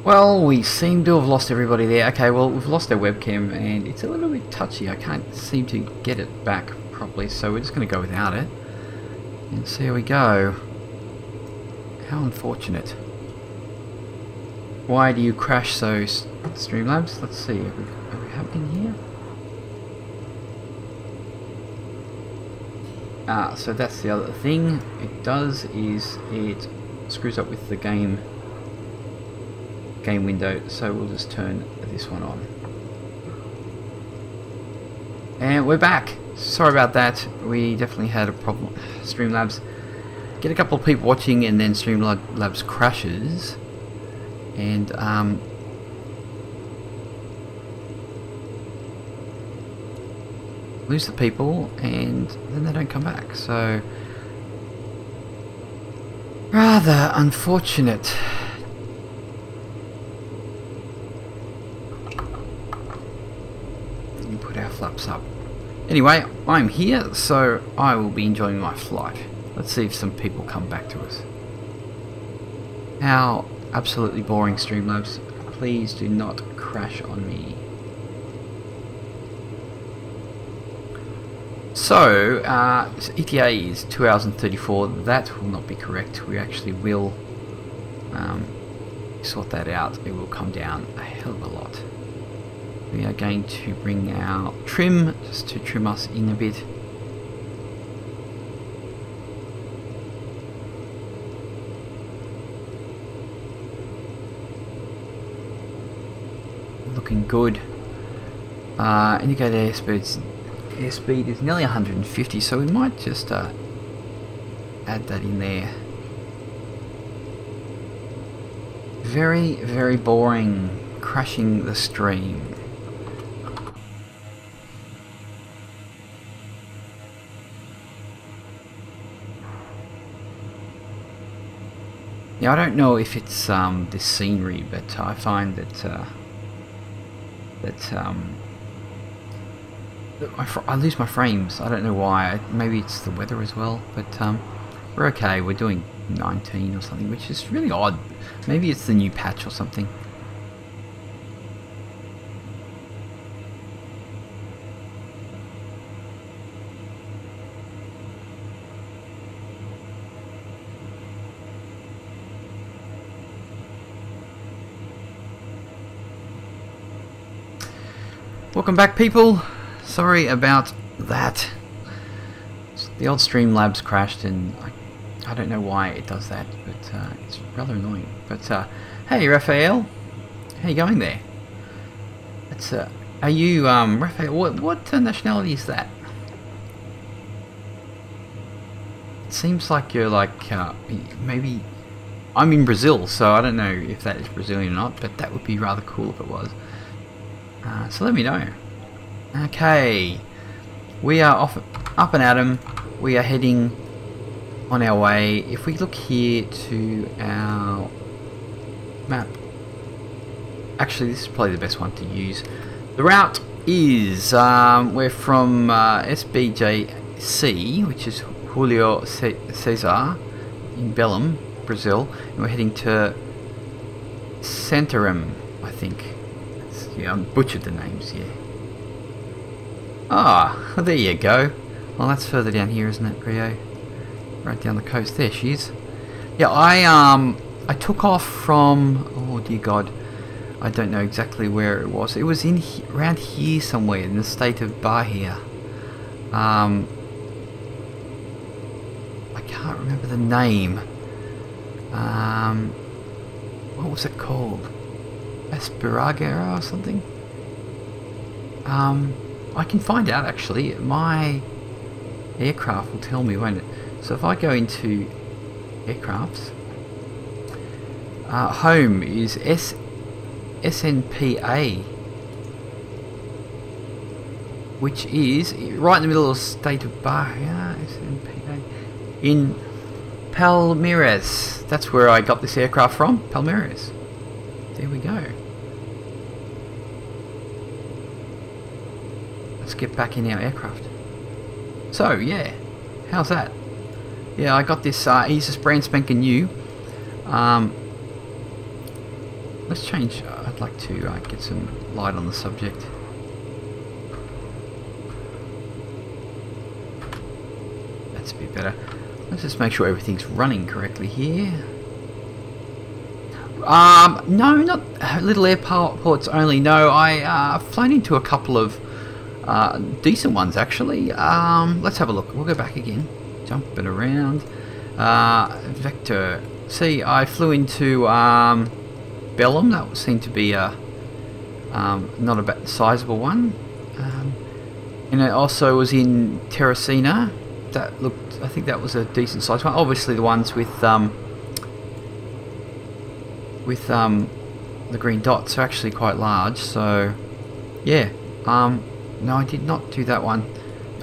Well, we seem to have lost everybody there. Okay, well, we've lost our webcam and it's a little bit touchy. I can't seem to get it back properly, so we're just going to go without it and see how we go. How unfortunate. Why do you crash so, Streamlabs? Let's see, are we happening here? So that's the other thing it does, is it screws up with the game window, so we'll just turn this one on. And we're back. Sorry about that, we definitely had a problem. Streamlabs get a couple of people watching and then Streamlabs crashes and lose the people and then they don't come back, so rather unfortunate. Put our flaps up. Anyway, I'm here, so I will be enjoying my flight. Let's see if some people come back to us. How absolutely boring, Streamlabs. Please do not crash on me. So, ETA is 2 hours and 34. That will not be correct. We actually will sort that out. It will come down a hell of a lot. We are going to bring our trim, just to trim us in a bit. Looking good. Indicator airspeed is nearly 150, so we might just add that in there. Very, very boring, crashing the stream. Now I don't know if it's this scenery, but I find that I lose my frames. I don't know why. Maybe it's the weather as well, but we're okay. We're doing 19 or something, which is really odd. Maybe it's the new patch or something. Welcome back, people. Sorry about that. The old Streamlabs crashed and I don't know why it does that, but it's rather annoying. But hey Raphael, how you going there? It's are you Raphael? What nationality is that? It seems like you're like maybe. I'm in Brazil, so I don't know if that is Brazilian or not, but that would be rather cool if it was. So let me know. Okay, we are up and at 'em. We are heading on our way. If we look here to our map, actually this is probably the best one to use. The route is we're from SBJC, which is Julio Cesar in Belém, Brazil, and we're heading to Santarém, I think. Yeah, I butchered the names, yeah. Ah, there you go. Well, that's further down here, isn't it, Rio? Right down the coast. There she is. Yeah, I took off from, oh dear God, I don't know exactly where it was. It was in around here somewhere in the state of Bahia. I can't remember the name. What was it called? Asparaga or something? I can find out actually. My aircraft will tell me, won't it? So if I go into aircrafts, home is SNPA, which is right in the middle of the state of Bahia. SNPA in Palmeiras. That's where I got this aircraft from, Palmeiras. There we go. Let's get back in our aircraft. So yeah, how's that? Yeah, I got this. He's just brand spanking new. Let's change. I'd like to get some light on the subject. That's a bit better. Let's just make sure everything's running correctly here. No, not little airports only. No, I've flown into a couple of decent ones actually. Let's have a look. We'll go back again. Jumping around. Vector. See, I flew into Bellum. That seemed to be a not a sizable one. And it also was in Terracina. That looked. I think that was a decent size one. Obviously, the ones with the green dots are actually quite large. So, yeah. No, I did not do that one.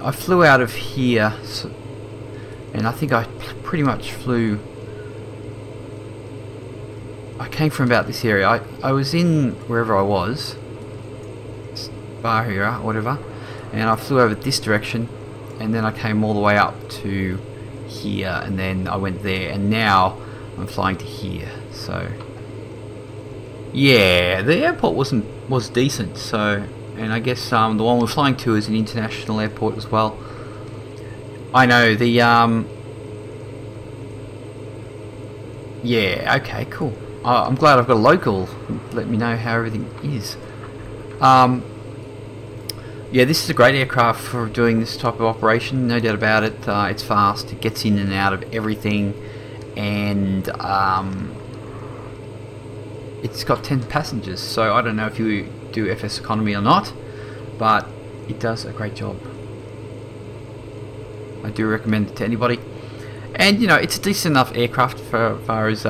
I flew out of here, so, and I think I pretty much flew. I came from about this area. I was in wherever I was, Bahia, whatever, and I flew over this direction, and then I came all the way up to here, and then I went there, and now I'm flying to here. So, yeah, the airport was decent. So. And I guess the one we're flying to is an international airport as well. I know the yeah, okay, cool. I'm glad I've got a local. Let me know how everything is. Yeah, this is a great aircraft for doing this type of operation, no doubt about it. It's fast, it gets in and out of everything, and it's got 10 passengers, so I don't know if you do FSeconomy or not, but it does a great job. I do recommend it to anybody, and you know, it's a decent enough aircraft for as far as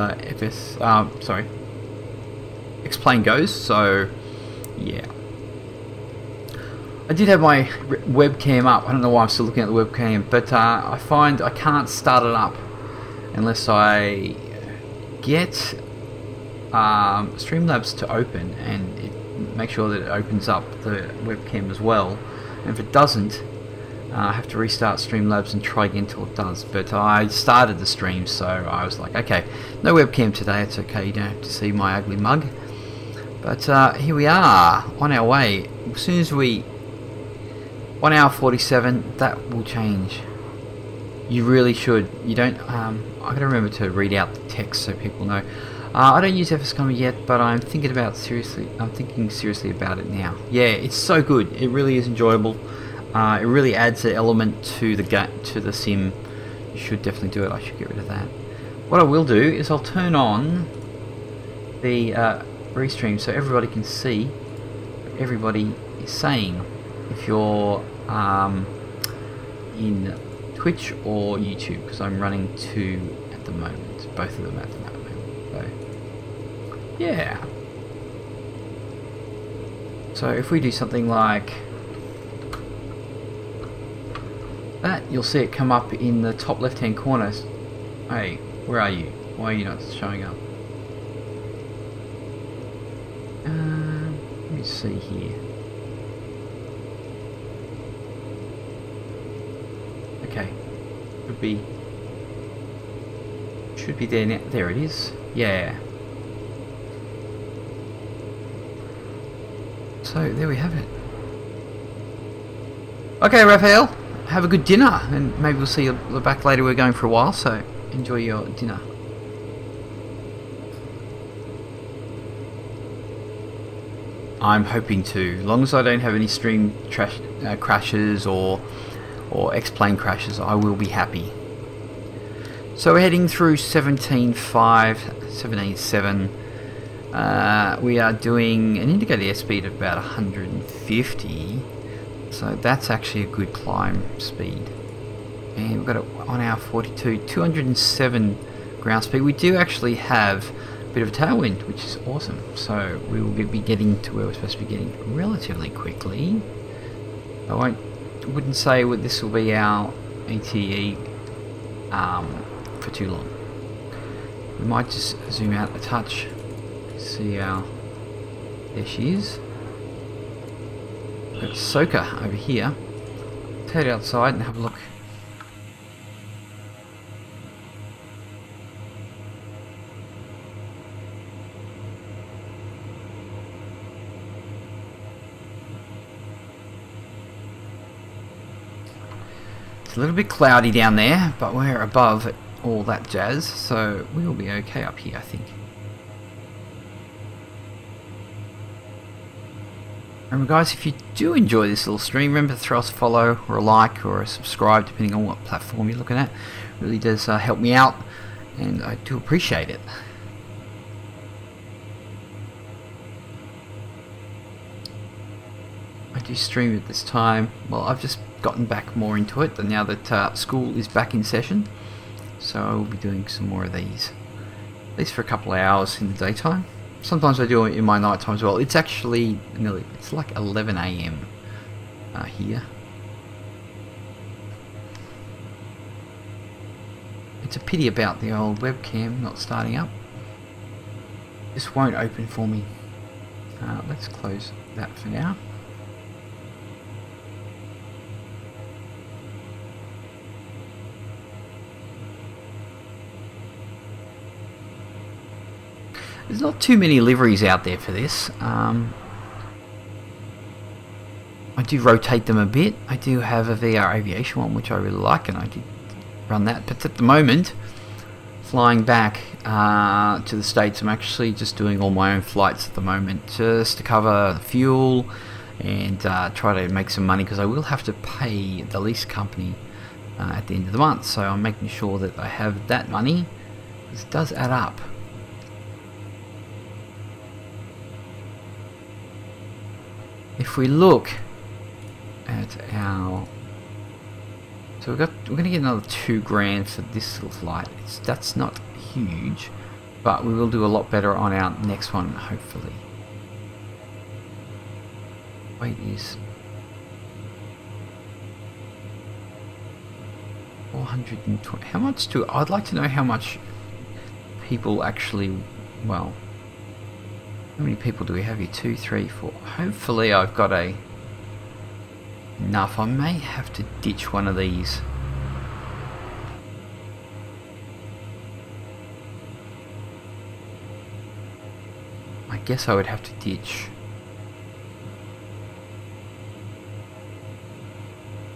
X-plane goes. So yeah, I did have my webcam up. I don't know why I'm still looking at the webcam, but I find I can't start it up unless I get Streamlabs to open, and make sure that it opens up the webcam as well. And if it doesn't, I have to restart Streamlabs and try again till it does. But I started the stream, so I was like, okay, no webcam today, it's okay, you don't have to see my ugly mug. But here we are, on our way. As soon as we 1 hour 47, that will change. You really should. You don't. I gotta remember to read out the text so people know. I don't use FSeconomy yet, but I'm thinking seriously about it now. Yeah, it's so good. It really is enjoyable. It really adds an element to the sim. You should definitely do it. I should get rid of that. What I will do is I'll turn on the restream so everybody can see what everybody is saying. If you're in Twitch or YouTube, because I'm running two at the moment, both of them at the moment. So, yeah. So if we do something like that, you'll see it come up in the top left hand corner. Hey, where are you? Why are you not showing up? Let me see here. Okay, should be there now. There it is. Yeah. So there we have it. Okay, Raphael, have a good dinner, and maybe we'll see you back later. We're going for a while, so enjoy your dinner. I'm hoping to, as long as I don't have any stream crashes or X-plane crashes, I will be happy. So we're heading through 17.7. We are doing an indicated airspeed of about 150, so that's actually a good climb speed. And we've got a 1 hour 42, 207 ground speed. We do actually have a bit of a tailwind, which is awesome. So we will be getting to where we're supposed to be getting relatively quickly. I wouldn't say this will be our ATE for too long. We might just zoom out a touch. See how there she is. Got Soka over here. Let's head outside and have a look. It's a little bit cloudy down there, but we're above all that jazz, so we'll be okay up here, I think. Remember guys, if you do enjoy this little stream, remember to throw us a follow or a like or a subscribe depending on what platform you're looking at. It really does help me out, and I do appreciate it. I do stream at this time. Well, I've just gotten back more into it now that school is back in session, so I will be doing some more of these, at least for a couple of hours in the daytime. Sometimes I do it in my night time as well. It's actually nearly, it's like 11 AM here. It's a pity about the old webcam not starting up. This won't open for me. Let's close that for now. There's not too many liveries out there for this. I do rotate them a bit. I do have a VR Aviation one which I really like, and I did run that. But at the moment, flying back to the States, I'm actually just doing all my own flights at the moment, just to cover fuel and try to make some money, because I will have to pay the lease company at the end of the month. So I'm making sure that I have that money, because it does add up. If we look at our, so we're going to get another $2,000 for this little flight. That's not huge, but we will do a lot better on our next one, hopefully. Weight is 420. How much do I'd like to know how much people actually, well, how many people do we have here? 2, 3, 4. Hopefully I've got enough. I may have to ditch one of these. I guess I would have to ditch.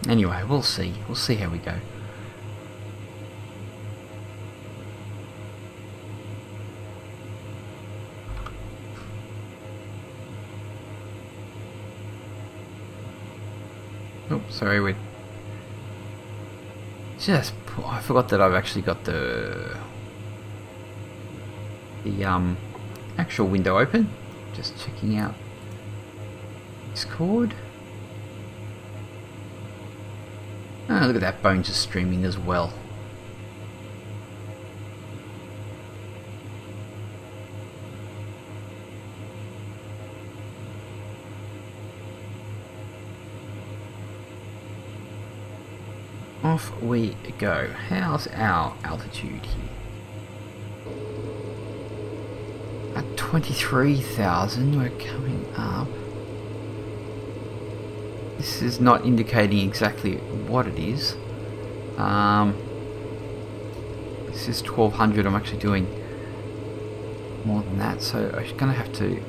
Anyway, we'll see. We'll see how we go. Oh, sorry, we just, I forgot that I've actually got the actual window open. Just checking out Discord. Oh, look at that, Bones is streaming as well. Off we go. How's our altitude here? At 23,000, we're coming up. This is not indicating exactly what it is. This is 1200. I'm actually doing more than that, so I'm going to have to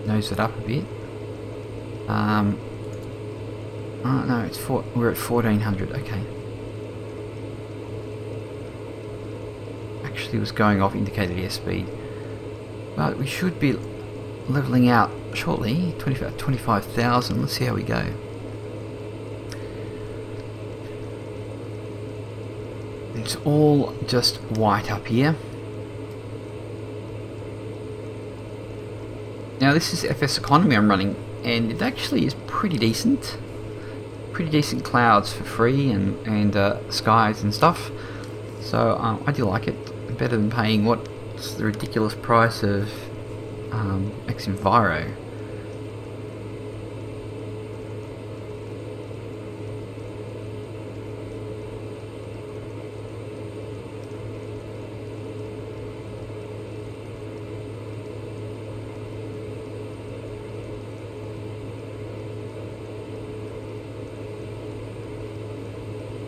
nose it up a bit. Oh no, it's we're at 1400. Okay. Actually, was going off indicated airspeed, but we should be leveling out shortly. 25,000. Let's see how we go. It's all just white up here. Now this is FSeconomy I'm running, and it actually is pretty decent. Pretty decent clouds for free and skies and stuff. So I do like it. Better than paying what's the ridiculous price of X-Enviro.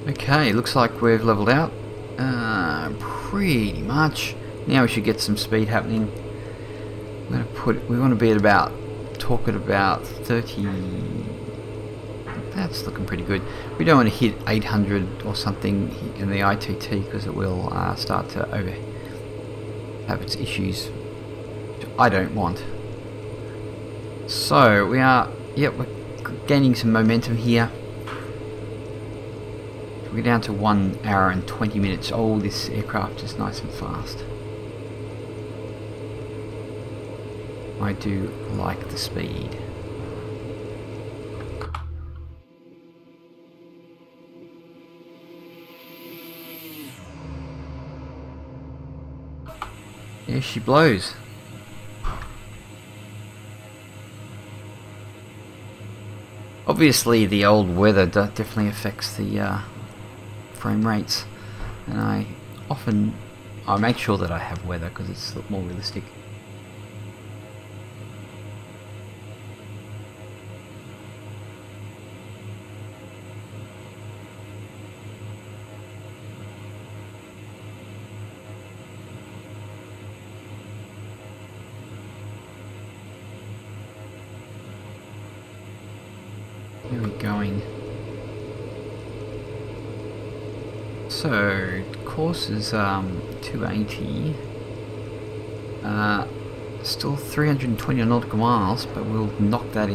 Okay, looks like we've leveled out. Pretty much. Now we should get some speed happening. I'm gonna we want to be at about talking about 30. That's looking pretty good. We don't want to hit 800 or something in the ITT because it will start to have its issues, which I don't want. So we are, yep, we're gaining some momentum here. We're down to 1 hour and 20 minutes. Oh, this aircraft is nice and fast. I do like the speed. Yeah, she blows. Obviously the old weather definitely affects the frame rates, and I make sure that I have weather because it's more realistic. Where are we going? So, course is 280. Still 320 nautical miles, but we'll knock that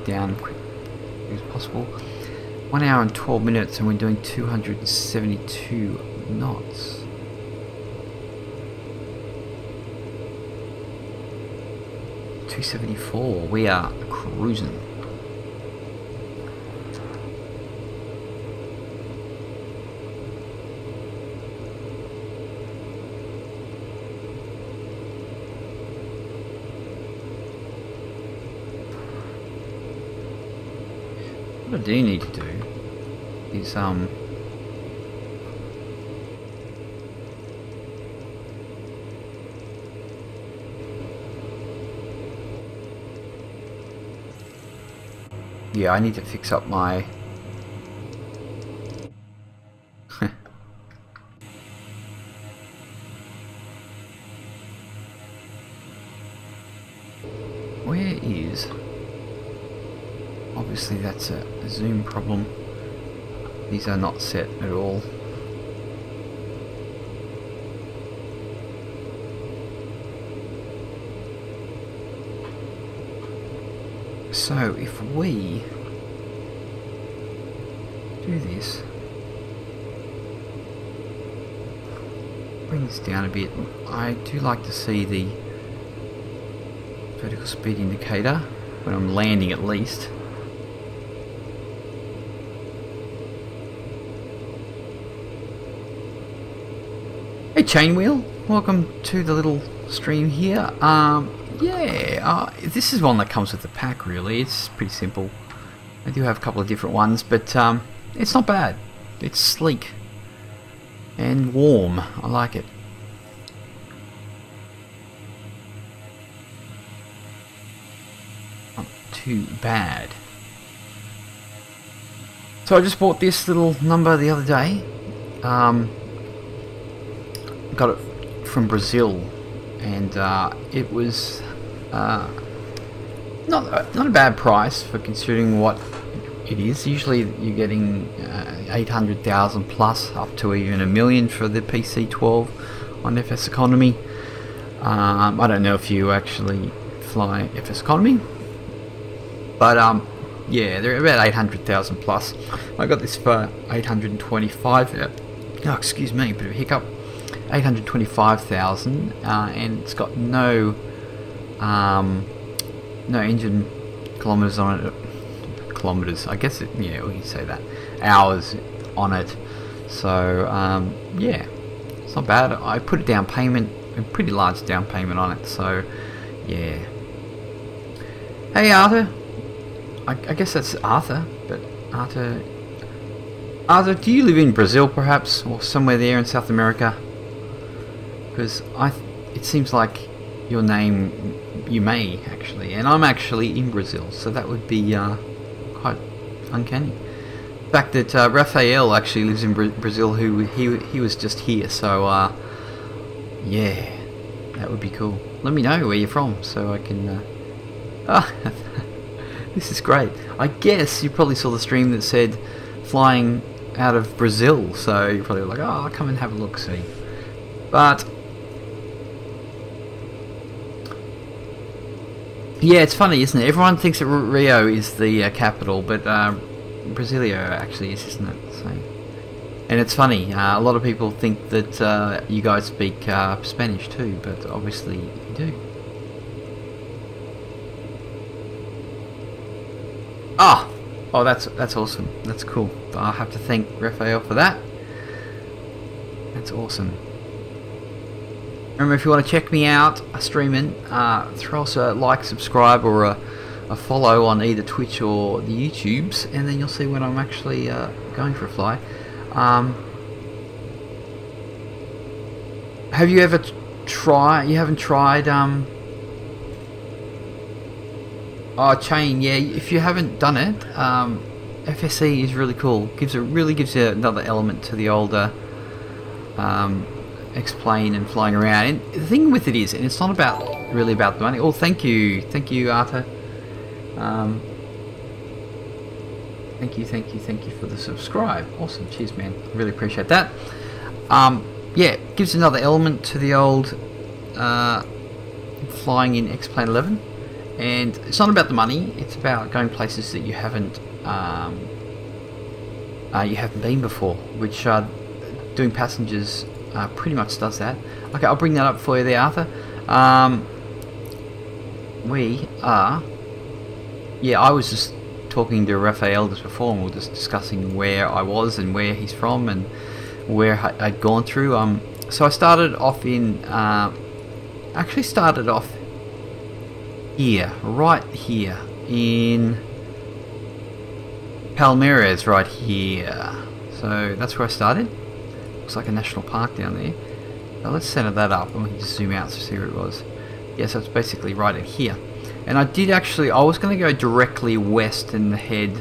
down quick as possible. 1 hour and 12 minutes, and we're doing 272 knots. $274. We are cruising. What I do need to do is yeah, I need to fix up my where is, obviously that's a zoom problem. These are not set at all. So if we do this, bring this down a bit, I do like to see the vertical speed indicator when I'm landing at least. Hey Chainwheel, welcome to the little stream here. This is one that comes with the pack really. It's pretty simple. I do have a couple of different ones, but it's not bad. It's sleek and warm. I like it. Not too bad. So I just bought this little number the other day. Got it from Brazil, and it was not a bad price for considering what it is. Usually you're getting 800,000 plus, up to even $1 million for the PC-12 on FSeconomy. I don't know if you actually fly FSeconomy, but yeah, they're about 800,000 plus. I got this for 825. Oh, excuse me, bit of a hiccup. 825,000, and it's got no engine kilometers on it. Kilometers, I guess. Yeah, we can say that. Hours on it. So yeah, it's not bad. I put a down payment, a pretty large down payment on it. So yeah. Hey Arthur. I guess that's Arthur, but Arthur, do you live in Brazil perhaps, or somewhere there in South America? Because it seems like your name, you may actually, and I'm actually in Brazil, so that would be quite uncanny. The fact that Raphael actually lives in Brazil, he was just here, so yeah, that would be cool. Let me know where you're from, so I can. Ah, this is great. I guess you probably saw the stream that said flying out of Brazil, so you're probably like, oh, I'll come and have a look, see. But yeah, it's funny, isn't it? Everyone thinks that Rio is the capital, but Brasilia actually is, isn't it? So, and it's funny, a lot of people think that you guys speak Spanish too, but obviously you do. Oh, that's awesome. That's cool. I'll have to thank Raphael for that. That's awesome. Remember, if you want to check me out streaming, throw us a like, subscribe, or a follow on either Twitch or the YouTubes, and then you'll see when I'm actually going for a fly. Have you ever tried? You haven't tried? Oh, chain. Yeah. If you haven't done it, FSE is really cool. Really gives you another element to the older X-plane and flying around. And the thing with it is, and it's not really about the money. Oh, thank you, Arta. Thank you for the subscribe. Awesome, cheers, man. Really appreciate that. Yeah, gives another element to the old flying in X-plane 11. And it's not about the money. It's about going places that you haven't been before, which doing passengers pretty much does that. Okay, I'll bring that up for you there, Arthur. We are... Yeah, I was just talking to Raphael just before, and we were just discussing where I was and where he's from and where I'd gone through. So I started off in... actually started off here, right here, in Palmeiras, right here. So that's where I started. Looks like a national park down there. Now let's center that up and we can just zoom out to see where it was. Yeah, so it's basically right in here. And I was going to go directly west and head,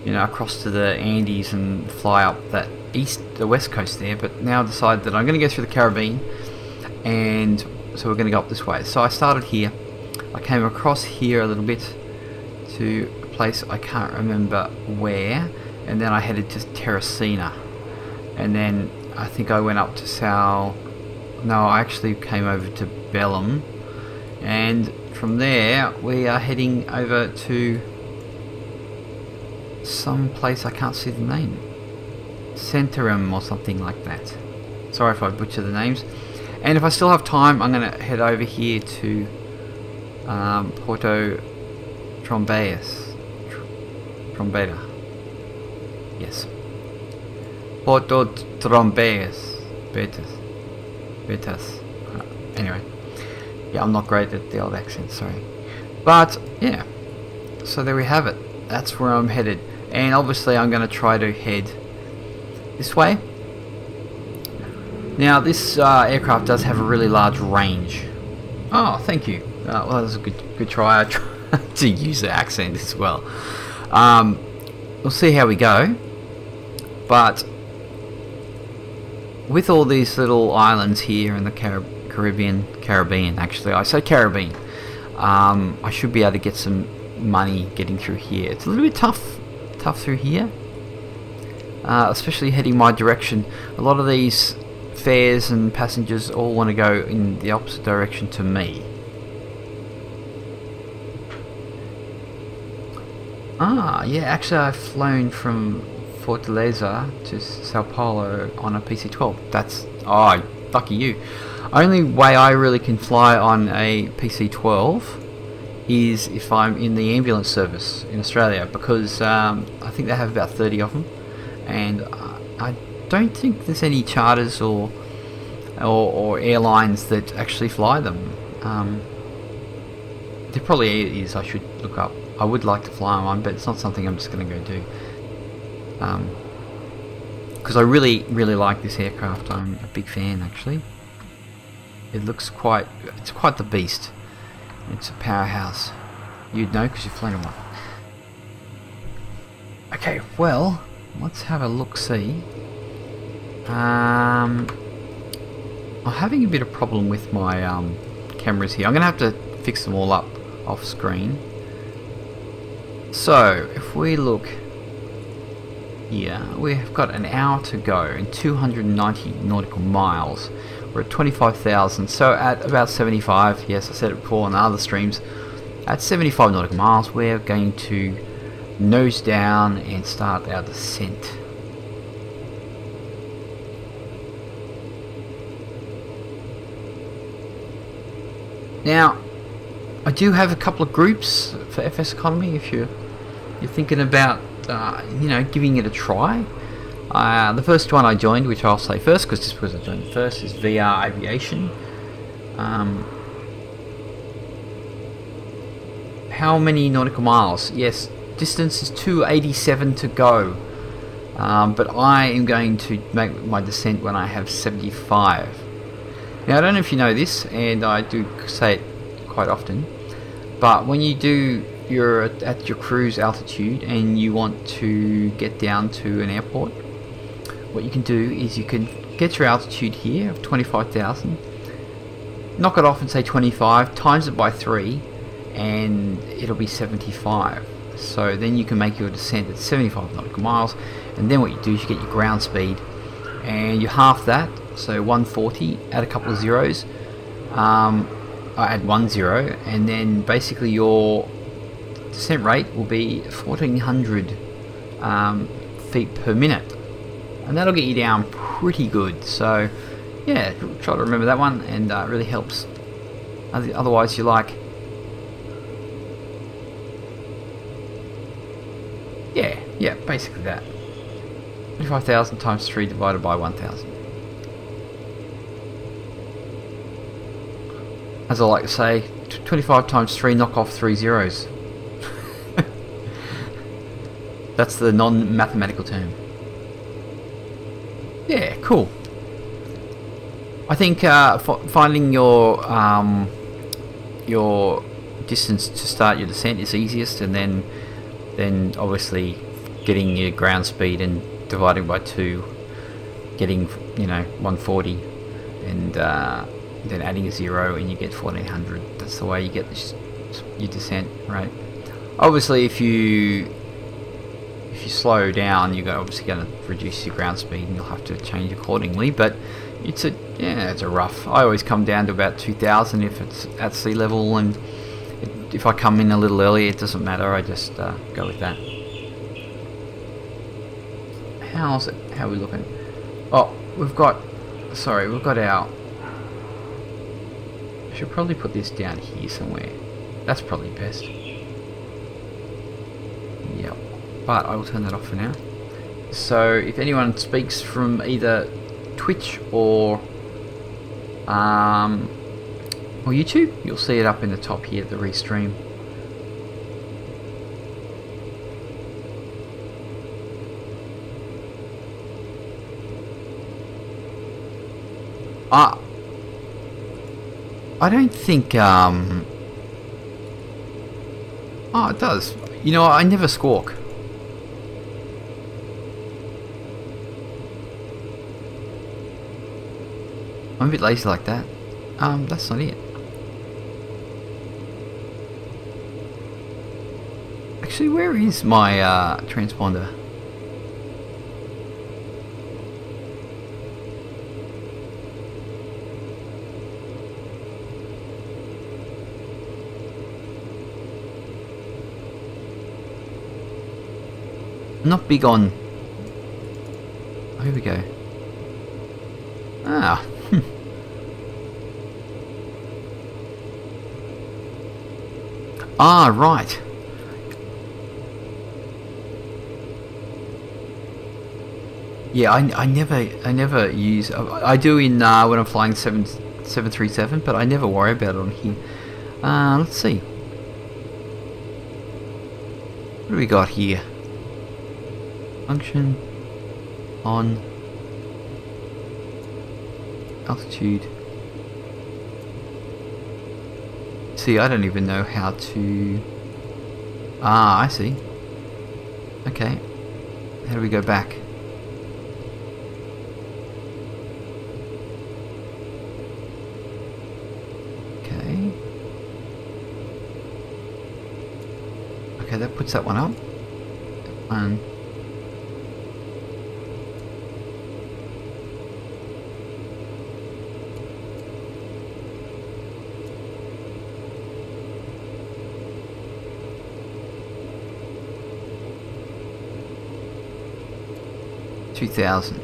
across to the Andes and fly up the west coast there, but now I decided that I'm going to go through the Caribbean, and so we're going to go up this way. So I started here. I came across here a little bit to a place I can't remember where, and then I headed to Teresina, and then I think I went up to I actually came over to Belém, and from there we are heading over to some place I can't see the name, Centerum or something like that. Sorry if I butcher the names. And if I still have time, I'm going to head over here to Porto Trombeiras. Trombeta. Yes. Porto Trombeiras. Betas. Anyway. Yeah, I'm not great at the old accent, sorry. But, yeah. So there we have it. That's where I'm headed. And obviously I'm going to try to head this way. Now, this aircraft does have a really large range. Oh, thank you. Well, that was a good try. I tried to use the accent as well. We'll see how we go. But with all these little islands here in the Caribbean, actually, I say Caribbean. I should be able to get some money getting through here. It's a little bit tough through here, especially heading my direction. A lot of these fares and passengers all want to go in the opposite direction to me. Yeah, actually I've flown from Fortaleza to Sao Paulo on a PC-12. Lucky you. Only way I really can fly on a PC-12 is if I'm in the ambulance service in Australia, because I think they have about 30 of them, and I don't think there's any charters or airlines that actually fly them. There probably is. I should look up. I would like to fly on one, but it's not something I'm just going to go do. Because I really like this aircraft. I'm a big fan, actually. It's quite the beast. It's a powerhouse. You'd know because you've flown one. Okay, well, let's have a look-see. I'm having a bit of problem with my cameras here. I'm going to have to fix them all up off screen. So if we look here, we've got an hour to go and 290 nautical miles. We're at 25,000, so at about 75, yes, I said it before on the other streams, at 75 nautical miles we're going to nose down and start our descent. Now, I do have a couple of groups for FSeconomy if you're thinking about you know, giving it a try. The first one I joined, which I'll say first because I joined first, is VR Aviation. How many nautical miles? Yes, distance is 287 to go, but I am going to make my descent when I have 75. Now I don't know if you know this, and I do say it quite often, but when you're at your cruise altitude and you want to get down to an airport, what you can do is you can get your altitude here of 25,000, knock it off and say 25, times it by 3, and it'll be 75. So then you can make your descent at 75 nautical miles, and then what you do is you get your ground speed and you half that, so 140, add a couple of zeros, I add 1 0, and then basically your descent rate will be 1400 feet per minute, and that'll get you down pretty good. So yeah, try to remember that one, and it really helps. Otherwise you're like, yeah, basically that. 25,000 times 3 divided by 1,000. As I like to say, 25 times 3, knock off 3 zeros. That's the non-mathematical term. Yeah, cool. I think finding your distance to start your descent is easiest, and then obviously getting your ground speed and dividing by 2, getting 140, and then adding a 0 and you get 1400. That's the way you get your descent, right? Obviously if you slow down, you're obviously going to reduce your ground speed and you'll have to change accordingly, but it's a rough. I always come down to about 2000 if it's at sea level, and if I come in a little early it doesn't matter, I just go with that. How are we looking? Oh, we've got our, I should probably put this down here somewhere. That's probably best. Yep. But I will turn that off for now. So if anyone speaks from either Twitch or YouTube, you'll see it up in the top here, the restream. I don't think oh, it does. You know, I never squawk. I'm a bit lazy like that. That's not it. Actually, where is my transponder? Not big on. Oh, here we go. Ah. Ah, right. Yeah, I never use. I do in when I'm flying 737, but I never worry about it on here. Let's see. What do we got here? Function on altitude. See, I don't even know how to. Ah, I see. Okay. How do we go back? Okay, Okay, that puts that one up. And $2,000.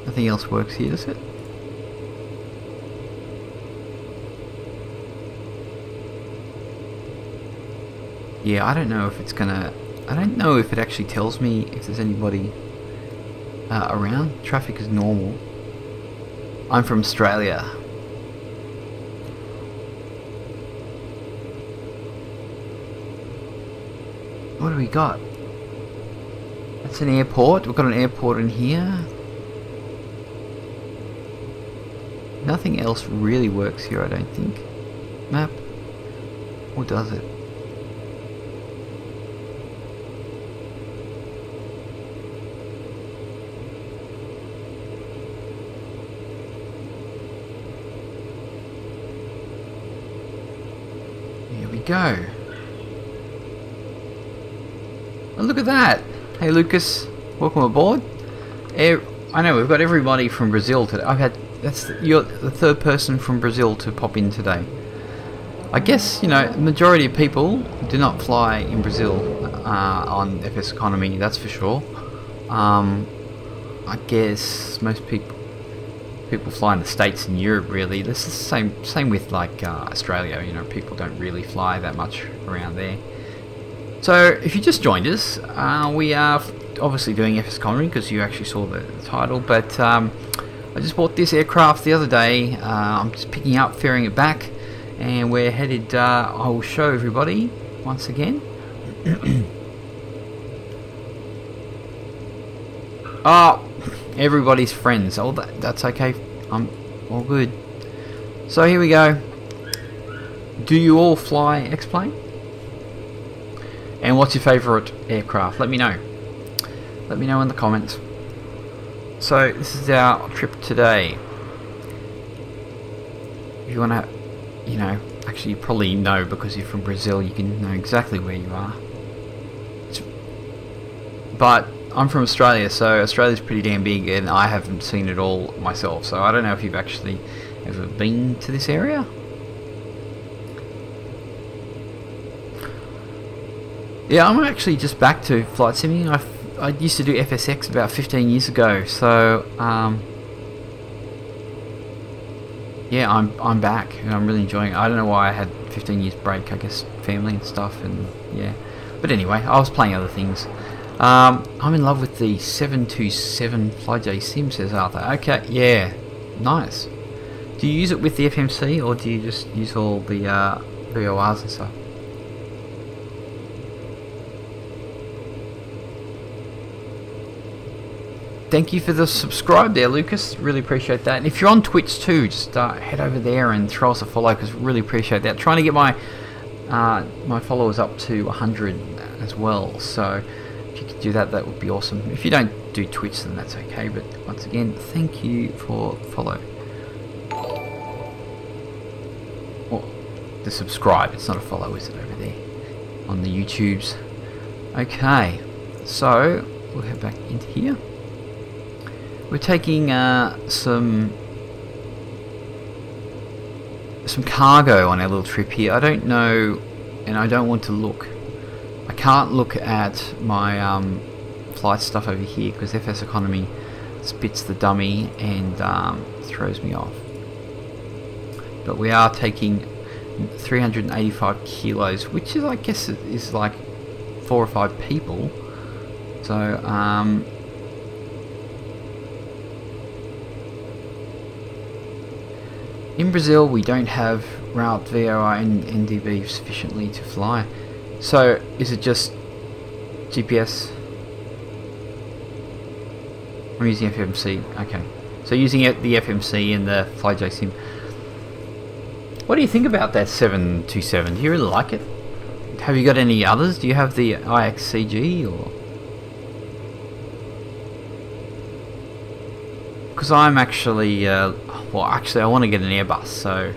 Nothing else works here, does it? Yeah, I don't know if it's gonna... I don't know if it actually tells me if there's anybody around. Traffic is normal. I'm from Australia. What do we got? That's an airport. We've got an airport in here. Nothing else really works here, I don't think. Map? Or does it? Here we go. Oh, look at that! Hey Lucas, welcome aboard. I know we've got everybody from Brazil today. You're the third person from Brazil to pop in today. I guess, you know, the majority of people do not fly in Brazil on FSeconomy, that's for sure. I guess most people fly in the States and Europe, really. This is the same with like Australia, you know, people don't really fly that much around there. So if you just joined us, we are obviously doing FSeconomy because you actually saw the title, but I just bought this aircraft the other day. I'm just picking up, ferrying it back, and we're headed, I will show everybody once again. Oh, everybody's friends. Oh, that's okay. I'm all good. So here we go. Do you all fly X-Plane? And what's your favourite aircraft? Let me know. Let me know in the comments. So this is our trip today. If you want to, you know, actually you probably know because you're from Brazil, you can know exactly where you are. But I'm from Australia, so Australia's pretty damn big and I haven't seen it all myself. So I don't know if you've actually ever been to this area. Yeah, I'm actually just back to flight simming. I used to do FSX about 15 years ago, so yeah, I'm back and I'm really enjoying it. I don't know why I had 15 years break. I guess family and stuff, and yeah. But anyway, I was playing other things. I'm in love with the 727 FlyJ Sim, says Arthur. Okay, yeah, nice. Do you use it with the FMC or do you just use all the VORs and stuff? Thank you for the subscribe there, Lucas. Really appreciate that. And if you're on Twitch too, just head over there and throw us a follow, because really appreciate that. Trying to get my my followers up to 100 as well. So if you could do that, that would be awesome. If you don't do Twitch, then that's okay. But once again, thank you for follow. Well, the subscribe. It's not a follow, is it, over there on the YouTubes? Okay, so we'll head back into here. We're taking some cargo on our little trip here. I don't know, and I don't want to look. I can't look at my flight stuff over here because FSeconomy spits the dummy and throws me off. But we are taking 385 kilos, which is, I guess, is like 4 or 5 people. So in Brazil, we don't have route VOR and NDB sufficiently to fly. So, is it just GPS? I'm using FMC. Okay. So, using the FMC and the FlyJ Sim. What do you think about that 727? Do you really like it? Have you got any others? Do you have the IXCG or? Because I'm actually, well, actually I want to get an Airbus, so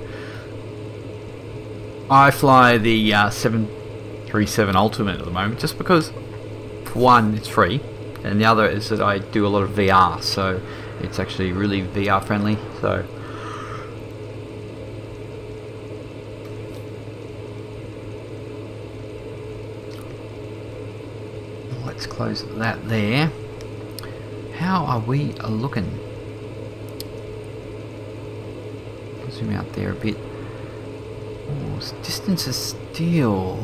I fly the 737 Ultimate at the moment, just because, for one, it's free, and the other is that I do a lot of VR, so it's actually really VR friendly. So let's close that there. How are we looking? Zoom out there a bit. Oh, distance is still...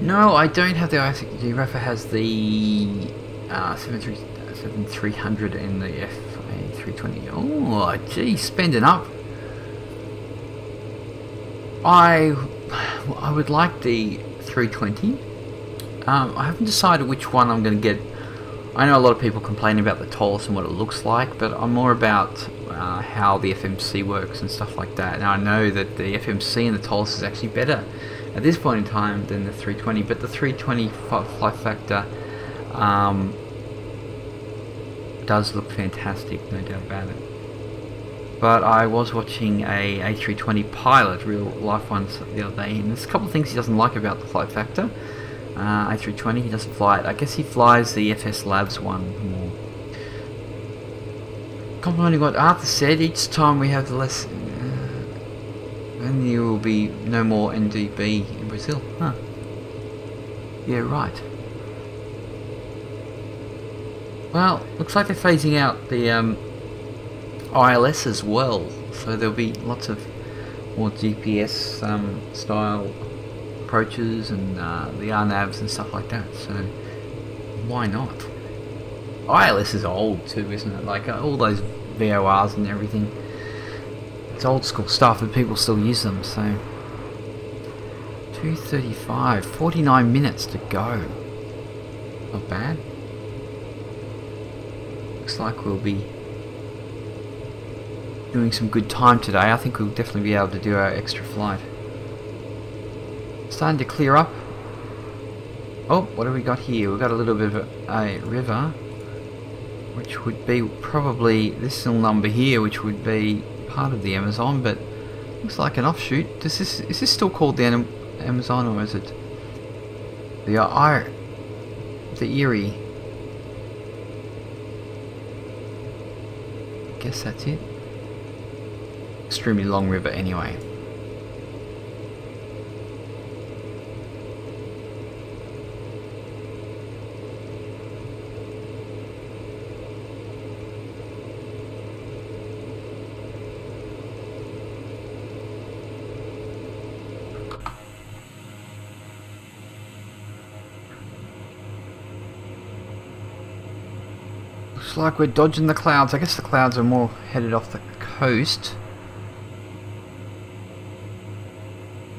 No, I don't have the ISG. Rafa has the 7300 and the FA320. Oh, gee, spending up. I would like the 320. I haven't decided which one I'm going to get. I know a lot of people complain about the Taurus and what it looks like, but I'm more about how the FMC works and stuff like that. Now I know that the FMC and the Taurus is actually better at this point in time than the 320, but the 320 flight factor does look fantastic, no doubt about it. But I was watching a A320 pilot, real life ones, the other day, and there's a couple of things he doesn't like about the flight factor. A320, he doesn't fly it. I guess he flies the FS Labs one more. Complimenting what Arthur said, each time we have the less... then there will be no more NDB in Brazil. Huh. Yeah, right. Well, looks like they're phasing out the ILS as well. So there'll be lots of more GPS style approaches and the RNAVs and stuff like that. So why not? ILS is old too, isn't it? Like all those VORs and everything. It's old school stuff and people still use them, so 2:35, 49 minutes to go. Not bad. Looks like we'll be doing some good time today. I think we'll definitely be able to do our extra flight. Starting to clear up. Oh, what have we got here? We've got a little bit of a river, which would be probably this little number here, which would be part of the Amazon, but looks like an offshoot. Is this still called the Amazon, or is it the Erie? I guess that's it. Extremely long river anyway. Looks like we're dodging the clouds. I guess the clouds are more headed off the coast.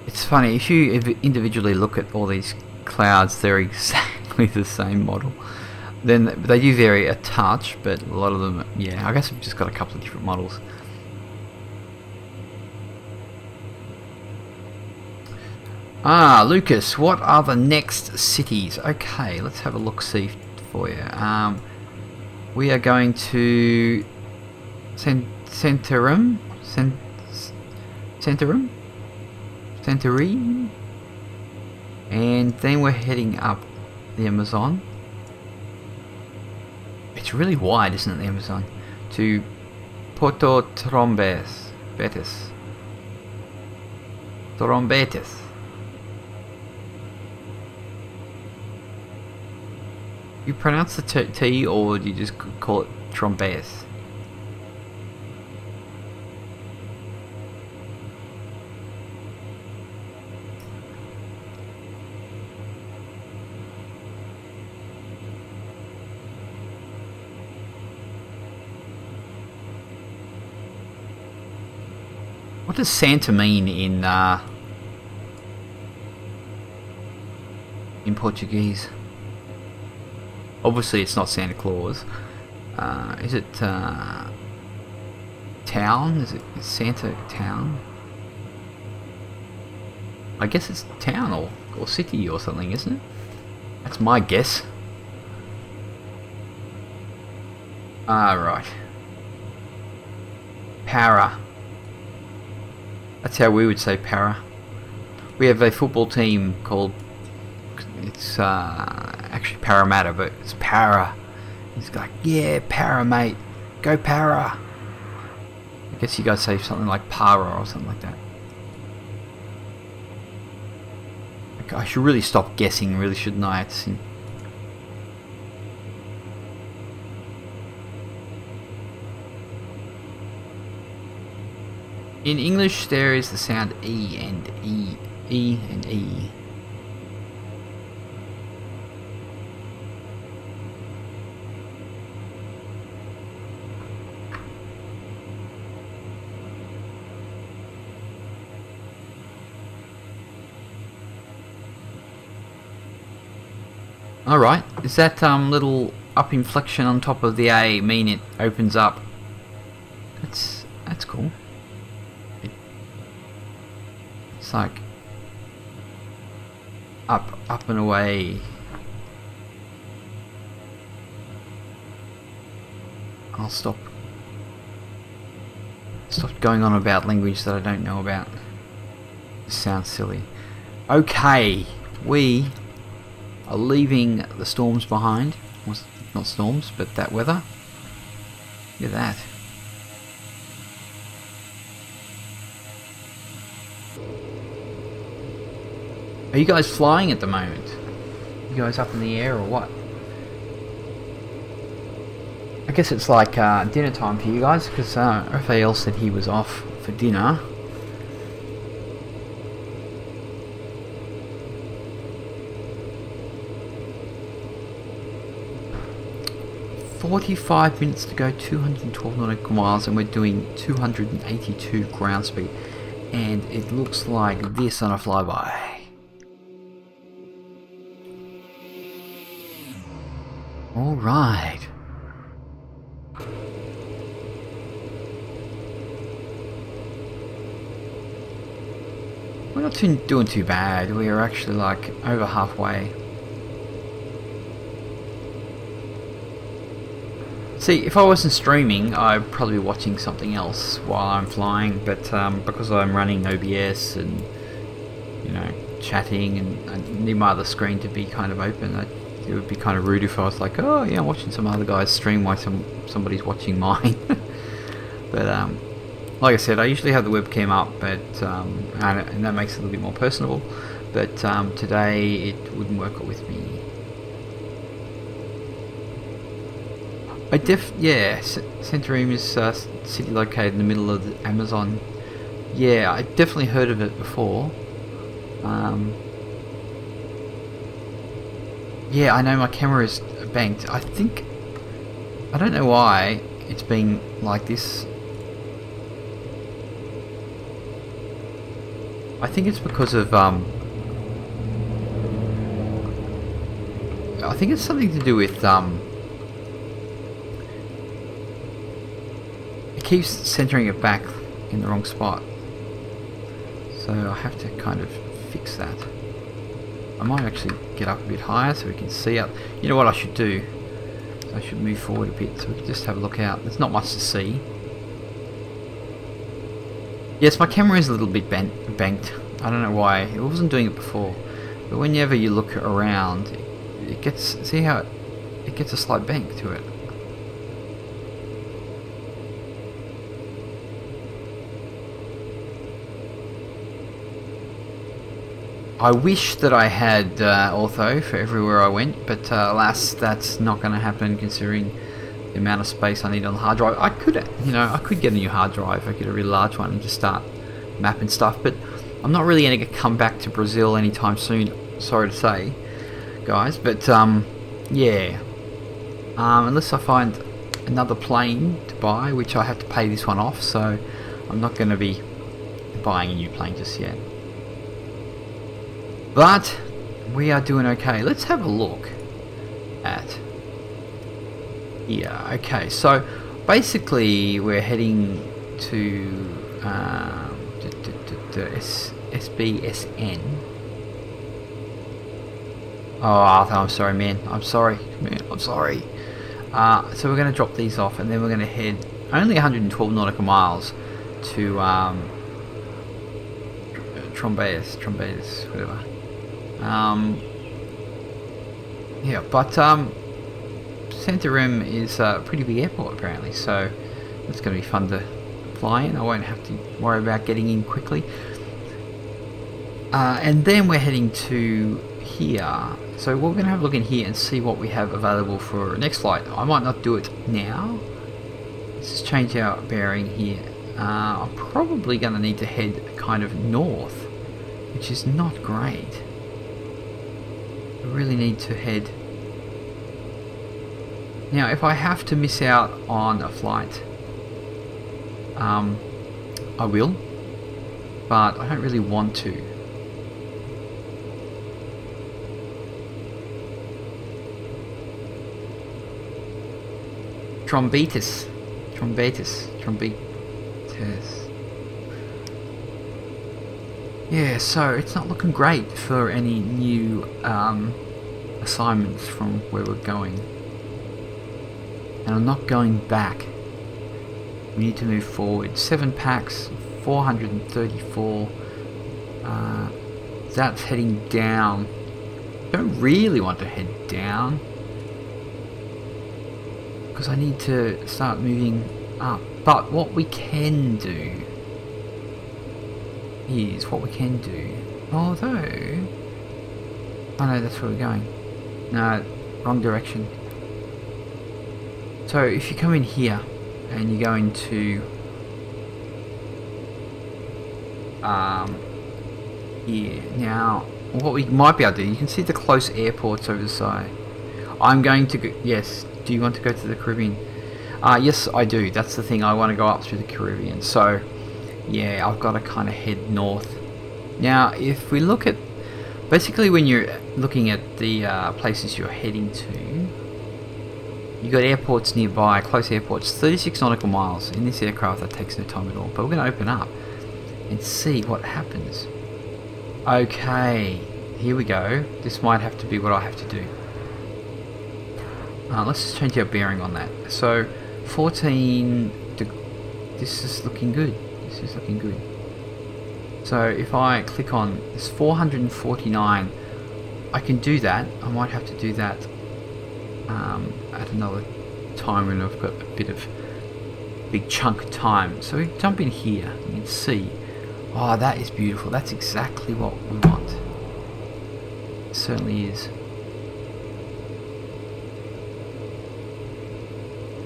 It's funny, if you individually look at all these clouds, they're exactly the same model. Then they do vary a touch, but a lot of them, yeah, I guess we've just got a couple of different models. Ah, Lucas, what are the next cities? Okay, let's have a look-see for you. We are going to Centaurum, and then we're heading up the Amazon. It's really wide, isn't it, the Amazon? To Porto Trombetes. You pronounce the T, or do you just call it Trombetes? What does Santa mean in Portuguese? Obviously it's not Santa Claus. Is it town? Is it Santa town? I guess it's town or city or something, isn't it? That's my guess. Ah, right. Para. That's how we would say para. We have a football team called, it's actually Parramatta, but it's para. He's like, yeah, para, mate. Go para. I guess you guys say something like para or something like that. Okay, I should really stop guessing, really, shouldn't I? In English, there is the sound E and E. E and E. Alright, is that little up inflection on top of the A mean it opens up? That's cool. It's like up and away. I'll stop going on about language that I don't know about. This sounds silly. Okay, we are leaving the storms behind. Well, not storms, but that weather. Look at that. Are you guys flying at the moment? You guys up in the air or what? I guess it's like dinner time for you guys, because Raphael said he was off for dinner. "45 minutes to go, 212 nautical miles, and we're doing 282 ground speed, and it looks like this on a flyby." All right. We're not doing too bad. We are actually like over halfway. See, if I wasn't streaming, I'd probably be watching something else while I'm flying, but because I'm running OBS and, you know, chatting, and I need my other screen to be kind of open, it would be kind of rude if I was like, oh yeah, I'm watching some other guy's stream while somebody's watching mine. But like I said, I usually have the webcam up, but and that makes it a little bit more personable, but today it wouldn't work with me. Yeah, Santorini is a city located in the middle of the Amazon. Yeah, I definitely heard of it before. Yeah, I know my camera is banked. I don't know why it's been like this. I think it's because of I think it's something to do with it keeps centering it back in the wrong spot, so I have to kind of fix that. I might actually get up a bit higher so we can see out. You know what I should do? I should move forward a bit so we can just have a look out. There's not much to see. Yes, my camera is a little bit banked. I don't know why. It wasn't doing it before, but whenever you look around, it gets. See how it gets a slight bank to it. I wish that I had ortho for everywhere I went, but alas, that's not going to happen considering the amount of space I need on the hard drive. I could, you know, I could get a new hard drive. I could get a really large one and just start mapping stuff, but I'm not really going to come back to Brazil anytime soon. Sorry to say, guys, but yeah, unless I find another plane to buy, which I have to pay this one off, so I'm not going to be buying a new plane just yet. But we are doing okay. Let's have a look at. Yeah, okay. So basically, we're heading to SBSN. Oh, Arthur, I'm sorry, man. I'm sorry, man. I'm sorry. So we're going to drop these off, and then we're going to head only 112 nautical miles to Trombeus, whatever. Yeah, but Santarem is a pretty big airport apparently, so it's going to be fun to fly in. I won't have to worry about getting in quickly. And then we're heading to here. So we're going to have a look in here and see what we have available for next flight. I might not do it now. Let's just change our bearing here. I'm probably going to need to head kind of north, which is not great. I really need to head... Now, if I have to miss out on a flight, I will, but I don't really want to. Trombetus. Yeah, so it's not looking great for any new assignments from where we're going. And I'm not going back. We need to move forward. 7 packs, 434. That's heading down. Don't really want to head down, because I need to start moving up. But what we can do is although... Oh no, that's where we're going. No, wrong direction. So if you come in here and you go into here, now what we might be able to do, you can see the close airports over the side. I'm going to go, yes, do you want to go to the Caribbean? Yes, I do. That's the thing, I want to go up through the Caribbean. So yeah, I've got to kind of head north. Now if we look at, basically when you're looking at the places you're heading to, you got airports nearby, close airports, 36 nautical miles. In this aircraft that takes no time at all, but we're going to open up and see what happens. Okay, here we go. This might have to be what I have to do. Let's just change our bearing on that. So 14, this is looking good. So if I click on this 449, I can do that. I might have to do that at another time when I've got a bit of big chunk of time. So we jump in here, you can see, oh, that is beautiful. That's exactly what we want. It certainly is.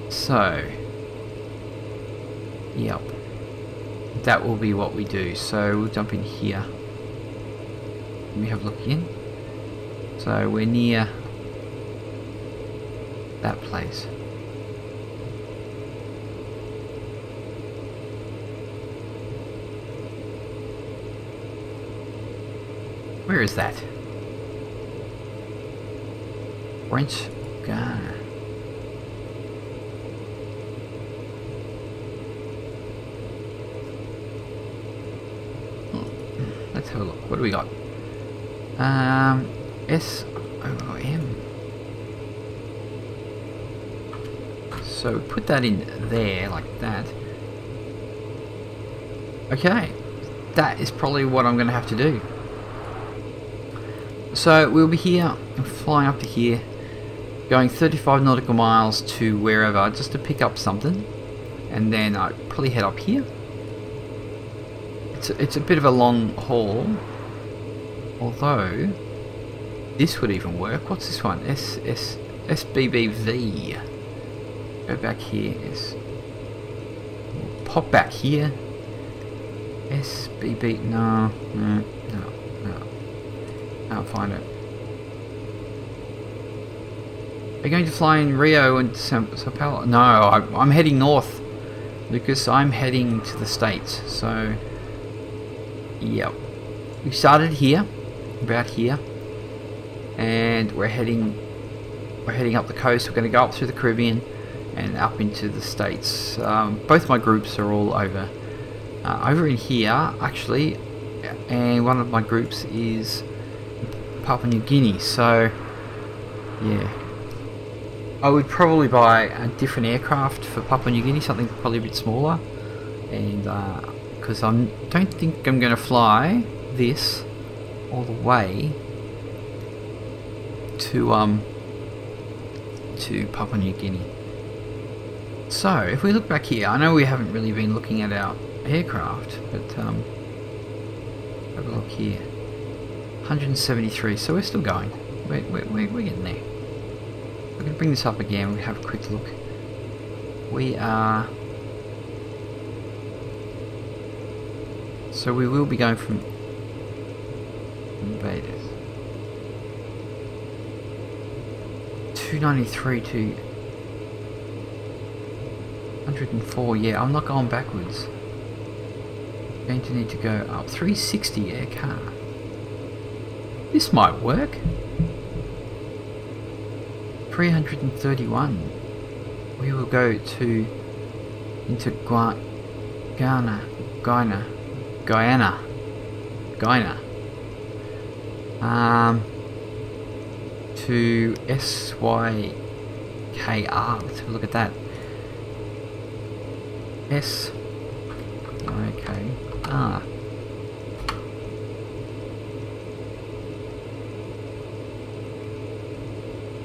So yep, that will be what we do. So we'll jump in here. Let me have a look in. So we're near that place. Where is that? French Ghana. Let's have a look. What do we got? SOM. So put that in there like that. Okay, that is probably what I'm going to have to do. So we'll be here and flying up to here, going 35 nautical miles to wherever just to pick up something, and then I'll probably head up here. It's a bit of a long haul, although this would even work. What's this one? SBBV. Go back here. Pop back here. SBB. No. Can't find it. Are you going to fly in Rio and Sao Paulo? No, I'm heading north, Lucas. I'm heading to the States. So, yep. We started here, about here, and we're heading up the coast. We're going to go up through the Caribbean and up into the States. Both my groups are all over in here actually, and one of my groups is Papua New Guinea. So yeah, I would probably buy a different aircraft for Papua New Guinea, something probably a bit smaller, and because I don't think I'm going to fly this all the way to Papua New Guinea. So if we look back here, I know we haven't really been looking at our aircraft, but have a look here. 173, so we're still going. We're getting there. We're going to bring this up again. We'll have a quick look. We are... So we will be going from invaders 293 to 104. Yeah, I'm not going backwards. Going to need to go up. 360 air car. This might work. 331. We will go into Guyana. To SYKR. Let's have a look at that. SYKR.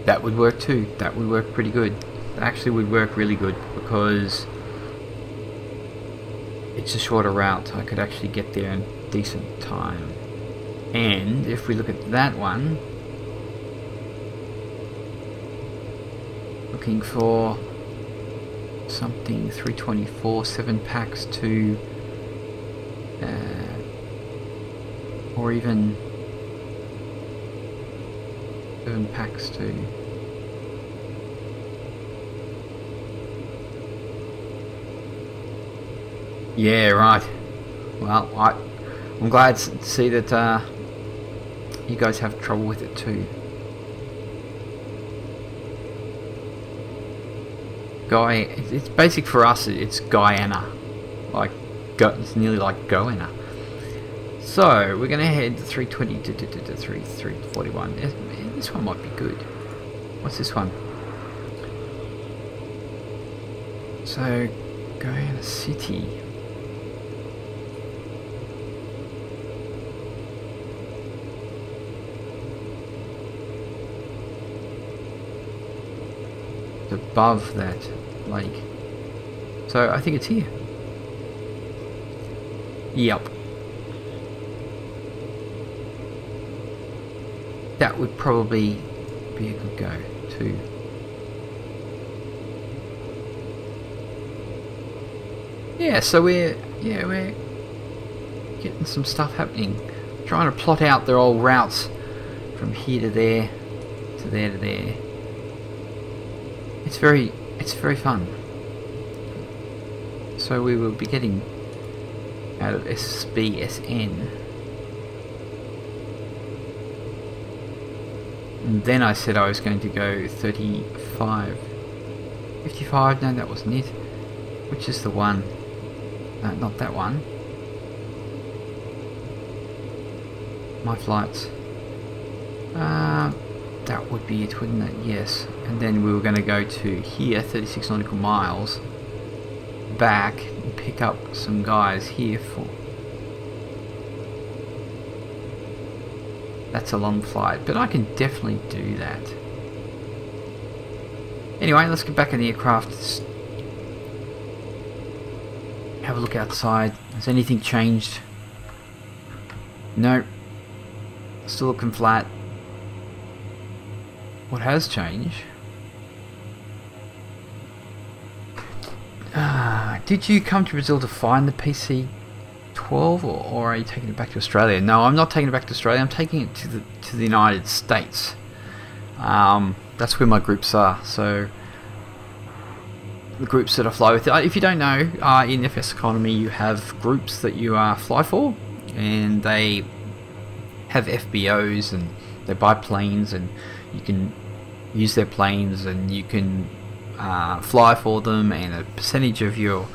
That would work too. That would work pretty good. That actually would work really good because it's a shorter route. I could actually get there in decent time. And if we look at that one, looking for something 324, 7 packs to or even 7 packs to yeah, right. Well, I'm glad to see that you guys have trouble with it too. It's basic for us. It's Guyana, it's nearly like Goanna. So we're gonna head 320 to 341. This one might be good. What's this one? So Guyana City. Above that lake, so I think it's here. Yep, that would probably be a good go too. Yeah, so we're getting some stuff happening. Trying to plot out their old routes from here to there to there to there. It's very fun. So we will be getting out of SBSN, and then I said I was going to go 35, 55. No, that wasn't it. Which is the one? No, not that one. My flights. That would be it, wouldn't it? Yes. And then we were going to go to here, 36 nautical miles, back and pick up some guys here for... That's a long flight, but I can definitely do that. Anyway, let's get back in the aircraft. Just have a look outside. Has anything changed? No. Still looking flat. What has changed? Did you come to Brazil to find the PC-12, or are you taking it back to Australia? No, I'm not taking it back to Australia. I'm taking it to the United States. That's where my groups are. So the groups that I fly with. If you don't know, in FSeconomy you have groups that you fly for, and they have FBOs and they buy planes, and you can use their planes, and you can fly for them, and a percentage of your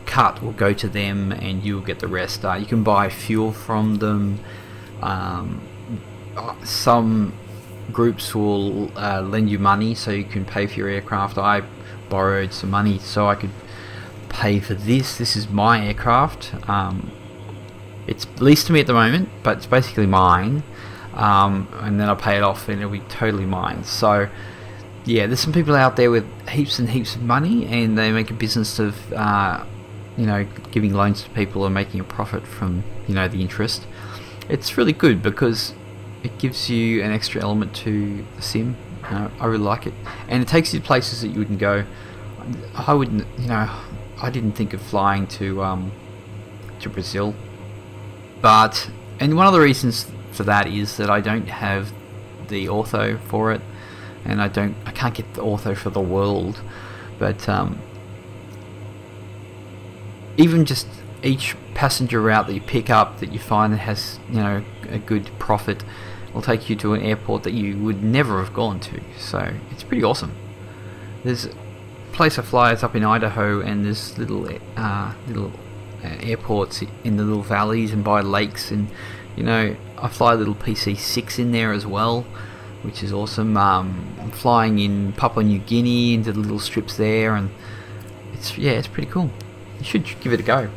cut will go to them, and you'll get the rest. You can buy fuel from them. Some groups will lend you money so you can pay for your aircraft. I borrowed some money so I could pay for this. This is my aircraft. It's leased to me at the moment, but it's basically mine. And then I pay it off and it'll be totally mine. So yeah, there's some people out there with heaps and heaps of money, and they make a business of you know, giving loans to people and making a profit from, you know, the interest. It's really good because it gives you an extra element to the sim. I really like it, and it takes you to places that you wouldn't go. I wouldn't, you know, I didn't think of flying to Brazil, and one of the reasons for that is that I don't have the ortho for it, and I can't get the ortho for the world. But even just each passenger route that you pick up that you find that has, you know, a good profit will take you to an airport that you would never have gone to. So it's pretty awesome. There's a place I fly, it's up in Idaho, and there's little airports in the little valleys and by lakes, and you know, I fly a little PC-6 in there as well, which is awesome. I'm flying in Papua New Guinea into the little strips there, and it's pretty cool. You should give it a go.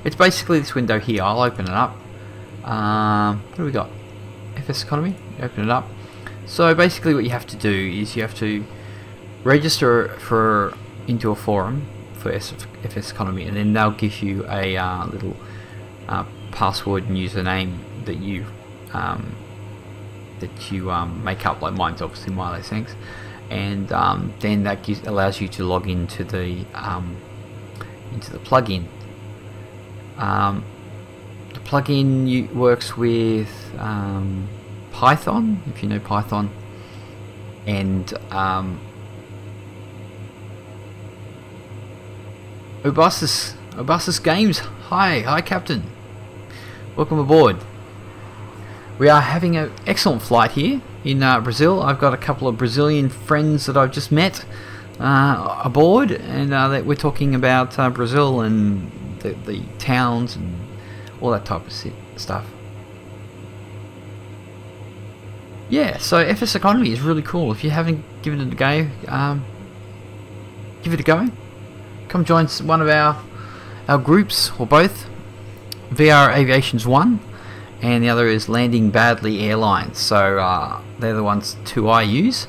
It's basically this window here. I'll open it up. What do we got? FSeconomy. Open it up. So basically what you have to do is you have to register into a forum for FSeconomy, and then they'll give you a little password and username that you make up. Like mine's obviously MiloThanks, and then that allows you to log into the plugin. The plugin works with Python, if you know Python, and Obassus Games. Hi Captain, welcome aboard. We are having an excellent flight here in Brazil. I've got a couple of Brazilian friends that I've just met aboard, and we're talking about Brazil and the towns and all that type of stuff. Yeah, so FSeconomy is really cool. If you haven't given it a go, give it a go. Come join one of our groups, or both. VR Aviation's one, and the other is Landing Badly Airlines. So they're the two I use.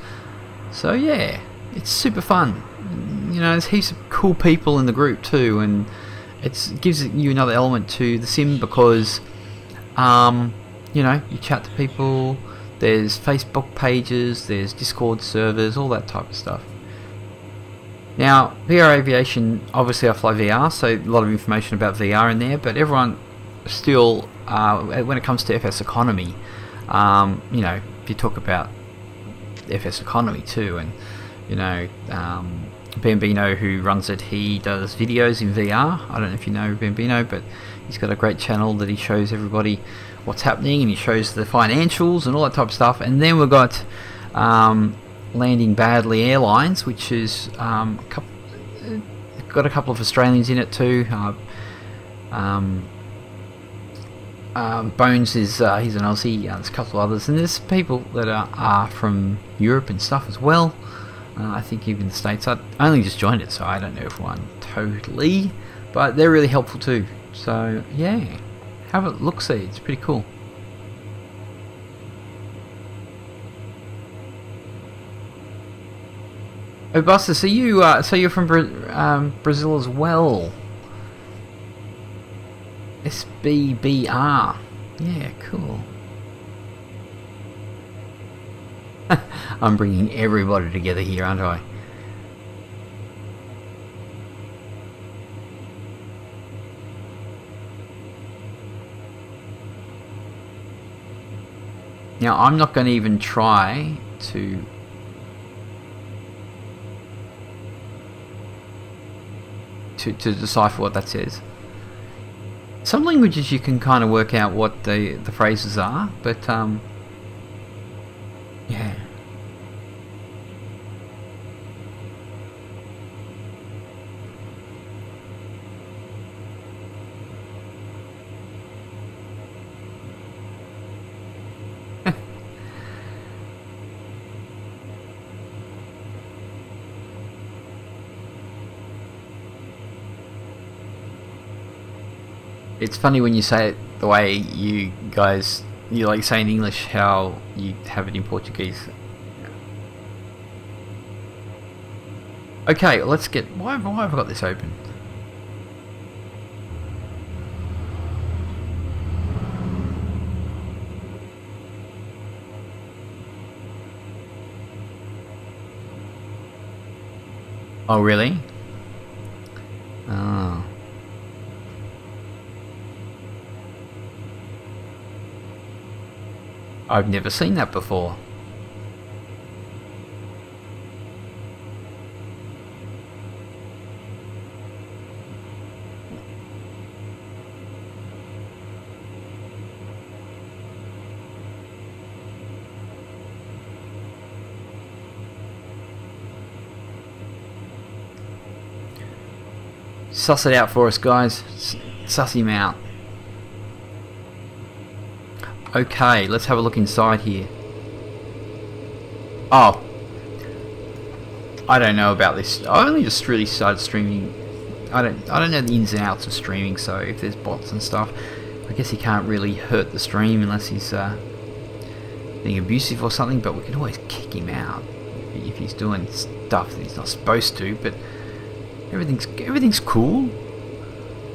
So yeah, it's super fun. You know, there's heaps of cool people in the group too, and it gives you another element to the sim because you know, you chat to people. There's Facebook pages, there's Discord servers, all that type of stuff. Now, VR Aviation, obviously I fly VR, so a lot of information about VR in there, but everyone still, when it comes to FSeconomy, you know, if you talk about FSeconomy too, and you know, Bambino, who runs it, he does videos in VR. I don't know if you know Bambino, but he's got a great channel that he shows everybody what's happening, and he shows the financials and all that type of stuff. And then we've got Landing Badly Airlines, which is got a couple of Australians in it too. Bones is he's an Aussie. There's a couple of others, and there's people that are from Europe and stuff as well. I think even the States. I only just joined it, so I don't know everyone totally, but they're really helpful too. So yeah, have a look-see. It's pretty cool. Oh, Buster, so you're from Brazil as well? SBBR. Yeah, cool. I'm bringing everybody together here, aren't I? Now, I'm not going to even try to decipher what that says. Some languages you can kind of work out what the phrases are, but yeah. It's funny when you say it the way you guys, you like say in English how you have it in Portuguese. Okay, let's get, why have I got this open? Oh really? Oh. I've never seen that before. Suss it out for us, guys. Suss him out. Okay, let's have a look inside here. Oh, I don't know about this. I only just really started streaming. I don't know the ins and outs of streaming. So if there's bots and stuff, I guess he can't really hurt the stream unless he's being abusive or something. But we can always kick him out if he's doing stuff that he's not supposed to. But everything's cool.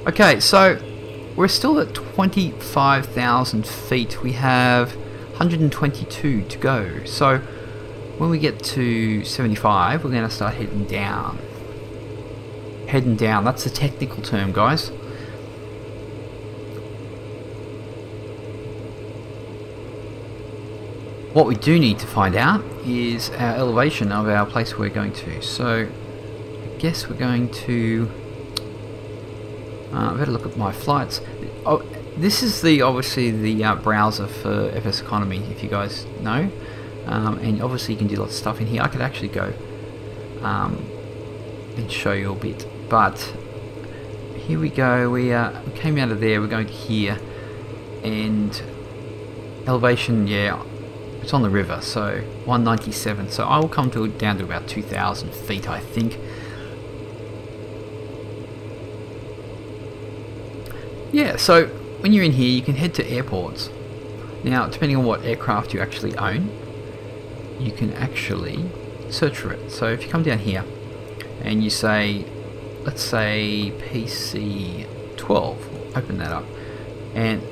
Okay, so we're still at 25,000 feet. We have 122 to go. So when we get to 75, we're going to start heading down. Heading down, that's the technical term, guys. What we do need to find out is our elevation of our place we're going to. So I guess we're going to... I better look at my flights. Oh, this is obviously the browser for FSeconomy, if you guys know, and obviously you can do lots of stuff in here. I could actually go and show you a bit, but here we go. We came out of there. We're going to here, and elevation, yeah, it's on the river, so 197. So I will come down to about 2,000 feet, I think. Yeah, so when you're in here, you can head to airports. Now, depending on what aircraft you actually own, you can actually search for it. So if you come down here and you say, let's say PC-12, we'll open that up, and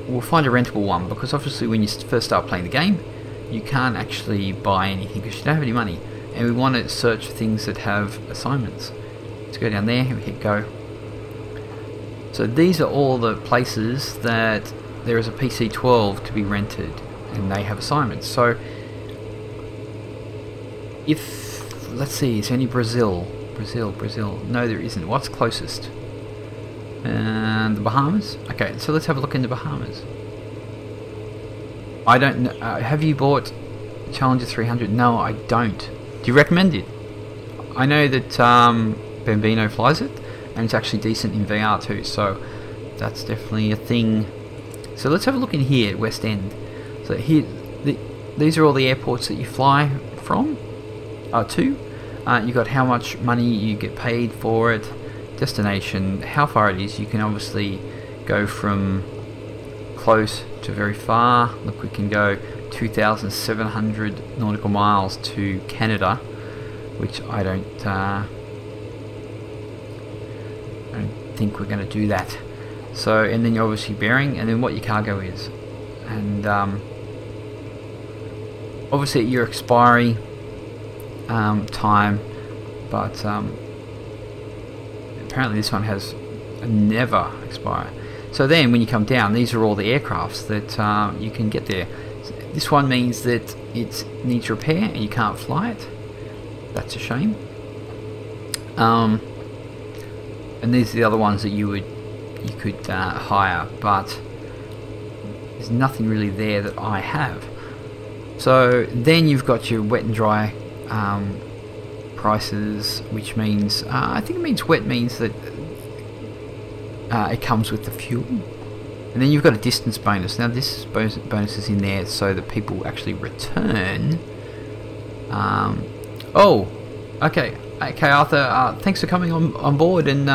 we'll find a rentable one, because obviously when you first start playing the game, you can't actually buy anything because you don't have any money, and we want to search for things that have assignments. Let's go down there and hit go. So these are all the places that there is a PC-12 to be rented, and they have assignments. So if, let's see, is there any Brazil? No, there isn't. What's closest? And the Bahamas? Okay, so let's have a look in the Bahamas. I don't know. Have you bought Challenger 300? No, I don't. Do you recommend it? I know that Bambino flies it, and it's actually decent in VR too, so that's definitely a thing. So let's have a look in here at West End. So here, these are all the airports that you fly from, to. You got how much money you get paid for it, destination, how far it is. You can obviously go from close to very far. Look, we can go 2,700 nautical miles to Canada, which I don't think we're going to do that. So, and then you're obviously bearing, and then what your cargo is, and obviously at your expiry time, but apparently this one has a never expire. So then when you come down, these are all the aircrafts that you can get there. This one means that it needs repair and you can't fly it. That's a shame. And these are the other ones that you could hire, but there's nothing really there that I have. So then you've got your wet and dry prices, which means I think it means wet means that it comes with the fuel, and then you've got a distance bonus. Now this bonus is in there so that people actually return. Oh, okay, Arthur. Thanks for coming on board and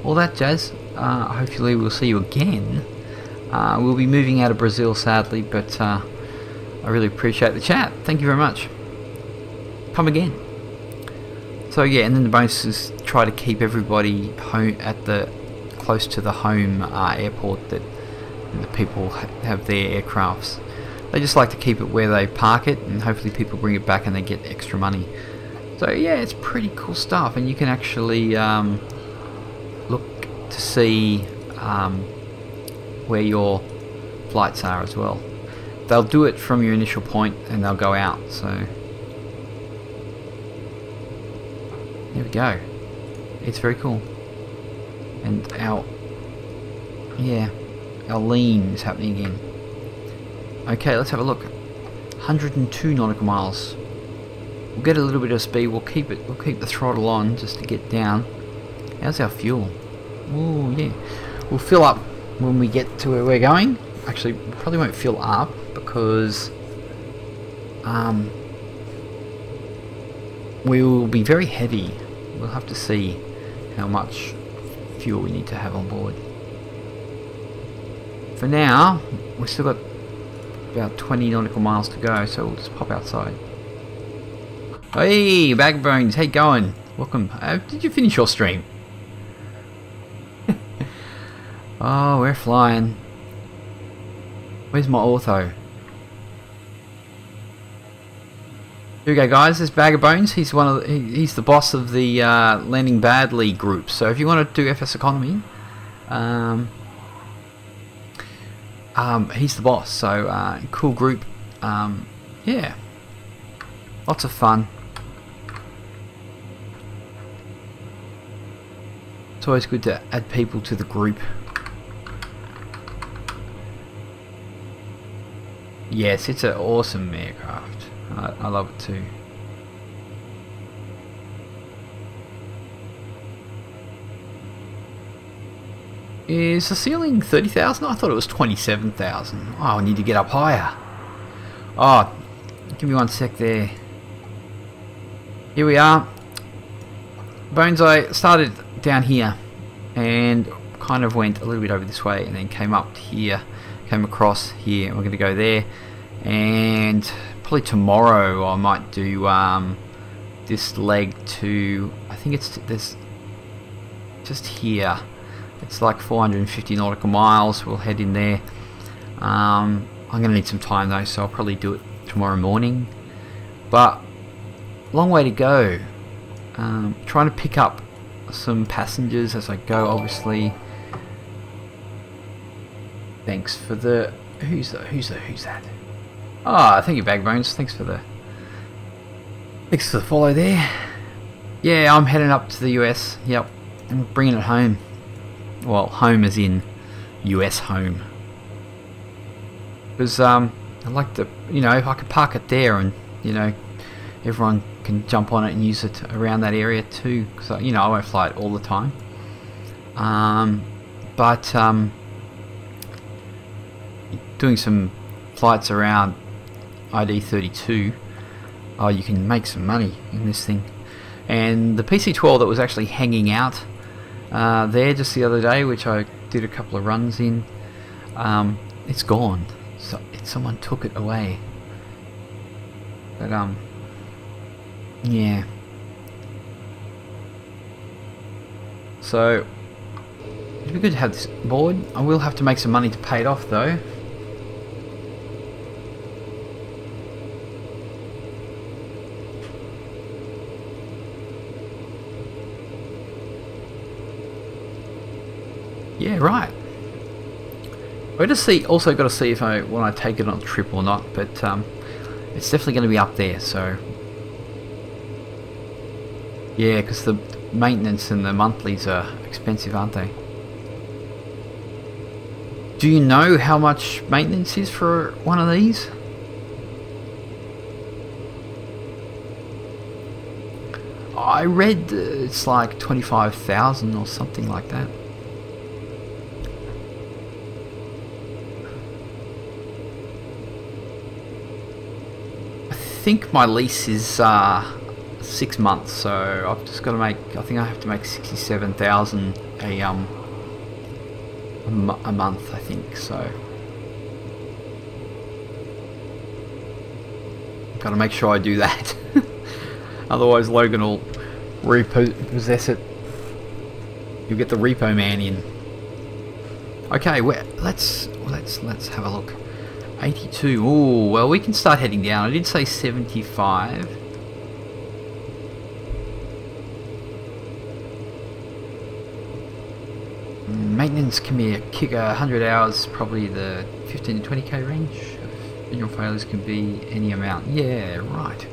all that jazz. hopefully we'll see you again. We'll be moving out of Brazil sadly, but I really appreciate the chat. Thank you very much. Come again. So yeah, and then the bonus is try to keep everybody home at the close to the home airport that the people have their aircrafts. They just like to keep it where they park it, and hopefully people bring it back and they get extra money. So yeah, it's pretty cool stuff, and you can actually look to see where your flights are as well. They'll do it from your initial point and they'll go out. So there we go. It's very cool. And our lean is happening again. Okay, let's have a look. 102 nautical miles. We'll get a little bit of speed. We'll keep the throttle on just to get down. How's our fuel? Oh yeah. We'll fill up when we get to where we're going. Actually, we probably won't fill up because we will be very heavy. We'll have to see how much fuel we need to have on board. For now, we've still got about 20 nautical miles to go, so we'll just pop outside. Hey, Bag of Bones, how you going? Welcome. Did you finish your stream? Oh, we're flying. Where's my ortho? Here we go, guys. There's Bag of Bones. He's he's the boss of the Landing Badly group. So if you want to do FSeconomy, he's the boss. So cool group. Yeah, lots of fun. It's always good to add people to the group. Yes, it's an awesome aircraft. I love it too. Is the ceiling 30,000? I thought it was 27,000. Oh, I need to get up higher. Oh, give me one sec there. Here we are. Bones, I started down here and kind of went a little bit over this way and then came up here, came across here, and we're going to go there. And probably tomorrow I might do this leg to, I think it's this just here. It's like 450 nautical miles. We'll head in there. I'm going to need some time though, so I'll probably do it tomorrow morning. But long way to go. Trying to pick up some passengers as I go, obviously. Thanks for the who's that? Ah, thank you, Bagbones. Thanks for the follow there. Yeah, I'm heading up to the US. Yep, I'm bringing it home. Well, home as in US home. Because I like to, if I could park it there and everyone can jump on it and use it around that area too. Because I won't fly it all the time. But doing some flights around ID32, oh, you can make some money in this thing. And the PC-12 that was actually hanging out there just the other day, which I did a couple of runs in, it's gone. So someone took it away. But yeah. So it'd be good to have this board. I will have to make some money to pay it off though. Yeah, right. I also got to see if I want to take it on a trip or not, but it's definitely going to be up there. So yeah, because the maintenance and the monthlies are expensive, aren't they? Do you know how much maintenance is for one of these? I read it's like 25,000 or something like that. I think my lease is 6 months, so I've just got to make. I think I have to make 67,000 a month, I think. So got to make sure I do that. Otherwise, Logan will repossess it. You'll get the repo man in. Okay, let's have a look. 82. Oh, well, we can start heading down. I did say 75. Maintenance can be a kicker. 100 hours, probably the 15 to 20k range. Visual failures can be any amount. Yeah, right.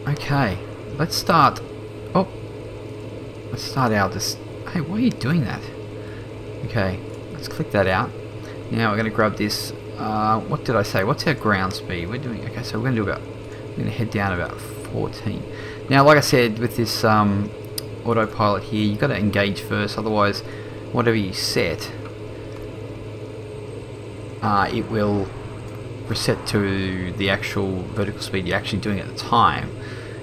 Okay, let's start. Oh, let's start out this. Hey, why are you doing that? Okay, let's click that out. Now we're going to grab this. What did I say? What's our ground speed? We're doing okay. So we're going to do about. We're going to head down about 14. Now, like I said, with this autopilot here, you've got to engage first. Otherwise, whatever you set, it will reset to the actual vertical speed you're actually doing at the time,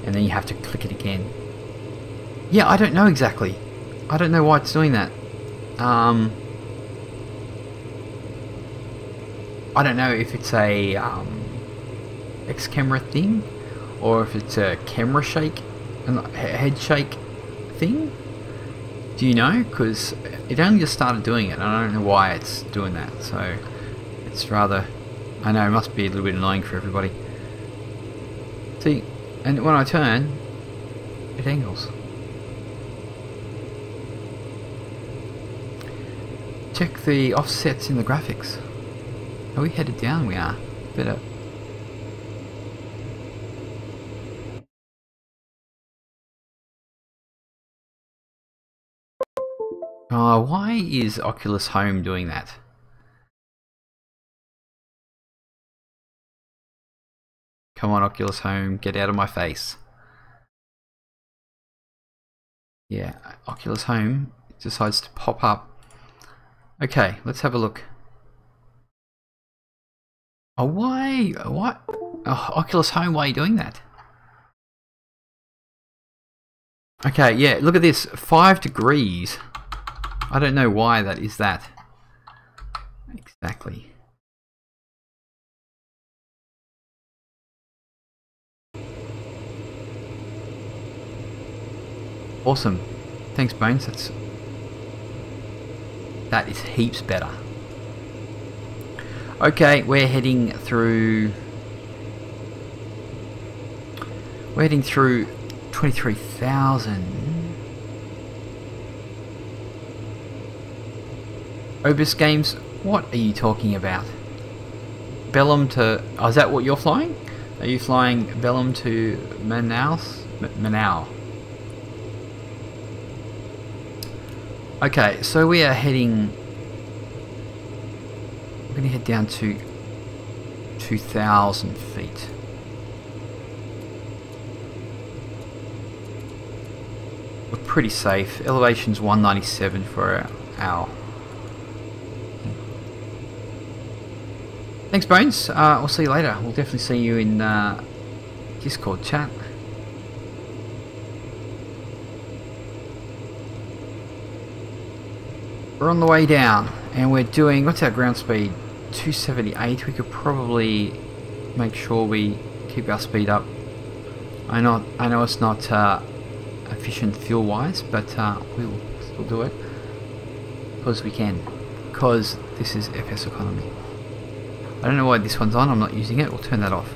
and then you have to click it again. Yeah, I don't know exactly. I don't know why it's doing that. I don't know if it's a X-camera thing, or if it's a camera shake, head shake thing. Do you know? Because it only just started doing it. I don't know why it's doing that. So it's rather, I know it must be a little bit annoying for everybody. See, and when I turn, it angles. Check the offsets in the graphics. Are we headed down? We are. Better. Why is Oculus Home doing that? Come on, Oculus Home, get out of my face. Yeah, Oculus Home decides to pop up. Okay, let's have a look. Oh, why? What? Oh, Oculus Home, why are you doing that? Okay, yeah, look at this. 5 degrees. I don't know why that is that. Exactly. Awesome. Thanks, Bones. That is heaps better. Okay, we're heading through 23,000. Obus Games, what are you talking about? Bellum to... Oh, is that what you're flying? Are you flying Bellum to Manaus? Manau. Okay, so we are heading... We're going to head down to 2,000 feet. We're pretty safe. Elevation's 197 for our... Thanks, Bones. We'll see you later. We'll definitely see you in Discord chat. We're on the way down, and we're doing, what's our ground speed? 278. We could probably make sure we keep our speed up. I know it's not efficient fuel-wise, but we will still do it because we can. Because this is FSeconomy. I don't know why this one's on. I'm not using it. We'll turn that off.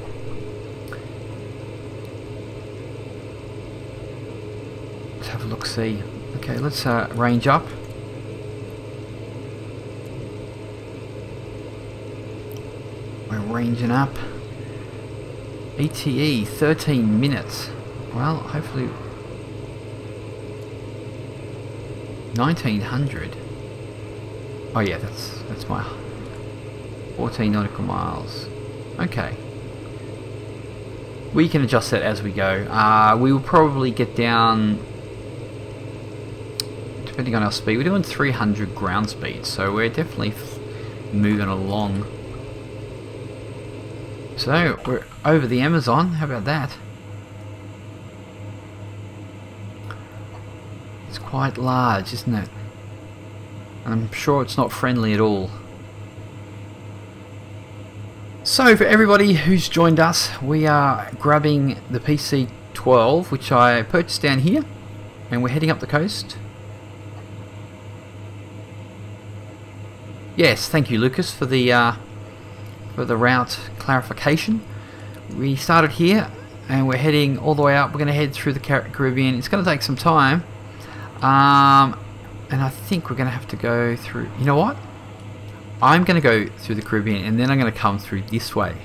Let's have a look. See. Okay, let's range up. We're ranging up. ETE 13 minutes. Well, hopefully 1900. Oh yeah, that's my 14 nautical miles. Okay. We can adjust that as we go. We will probably get down, depending on our speed. We're doing 300 ground speed, so we're definitely moving along. So we're over the Amazon. How about that? It's quite large, isn't it? I'm sure it's not friendly at all. So for everybody who's joined us, we are grabbing the PC-12, which I purchased down here, and we're heading up the coast. Yes, thank you, Lucas, for the route clarification. We started here, and we're heading all the way up. We're going to head through the Caribbean. It's going to take some time, and I think we're going to have to go through. You know what? I'm going to go through the Caribbean, and then I'm going to come through this way,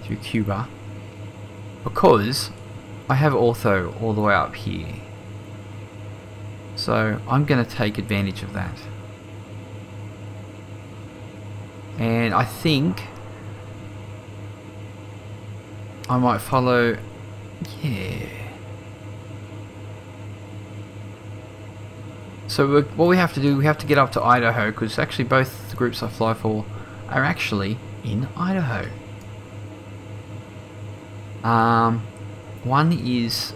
through Cuba, because I have ortho all the way up here. So I'm going to take advantage of that. And I think I might follow, yeah. So what we have to do, we have to get up to Idaho, because actually both the groups I fly for are actually in Idaho. One is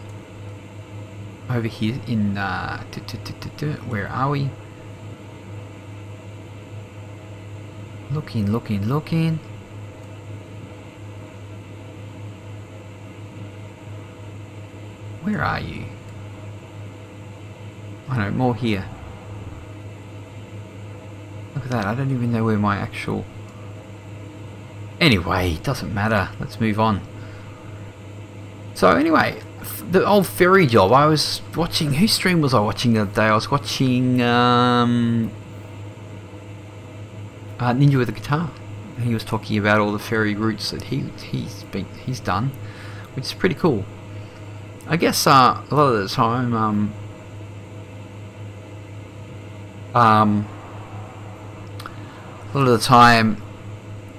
over here in, where are we? Looking. Where are you? I know, more here. Look at that, I don't even know where my actual... Anyway, it doesn't matter. Let's move on. So anyway, the old ferry job, I was watching... Whose stream was I watching the other day? I was watching Ninja with a Guitar. And he was talking about all the ferry routes that he's done, which is pretty cool. I guess a lot of the time, a lot of the time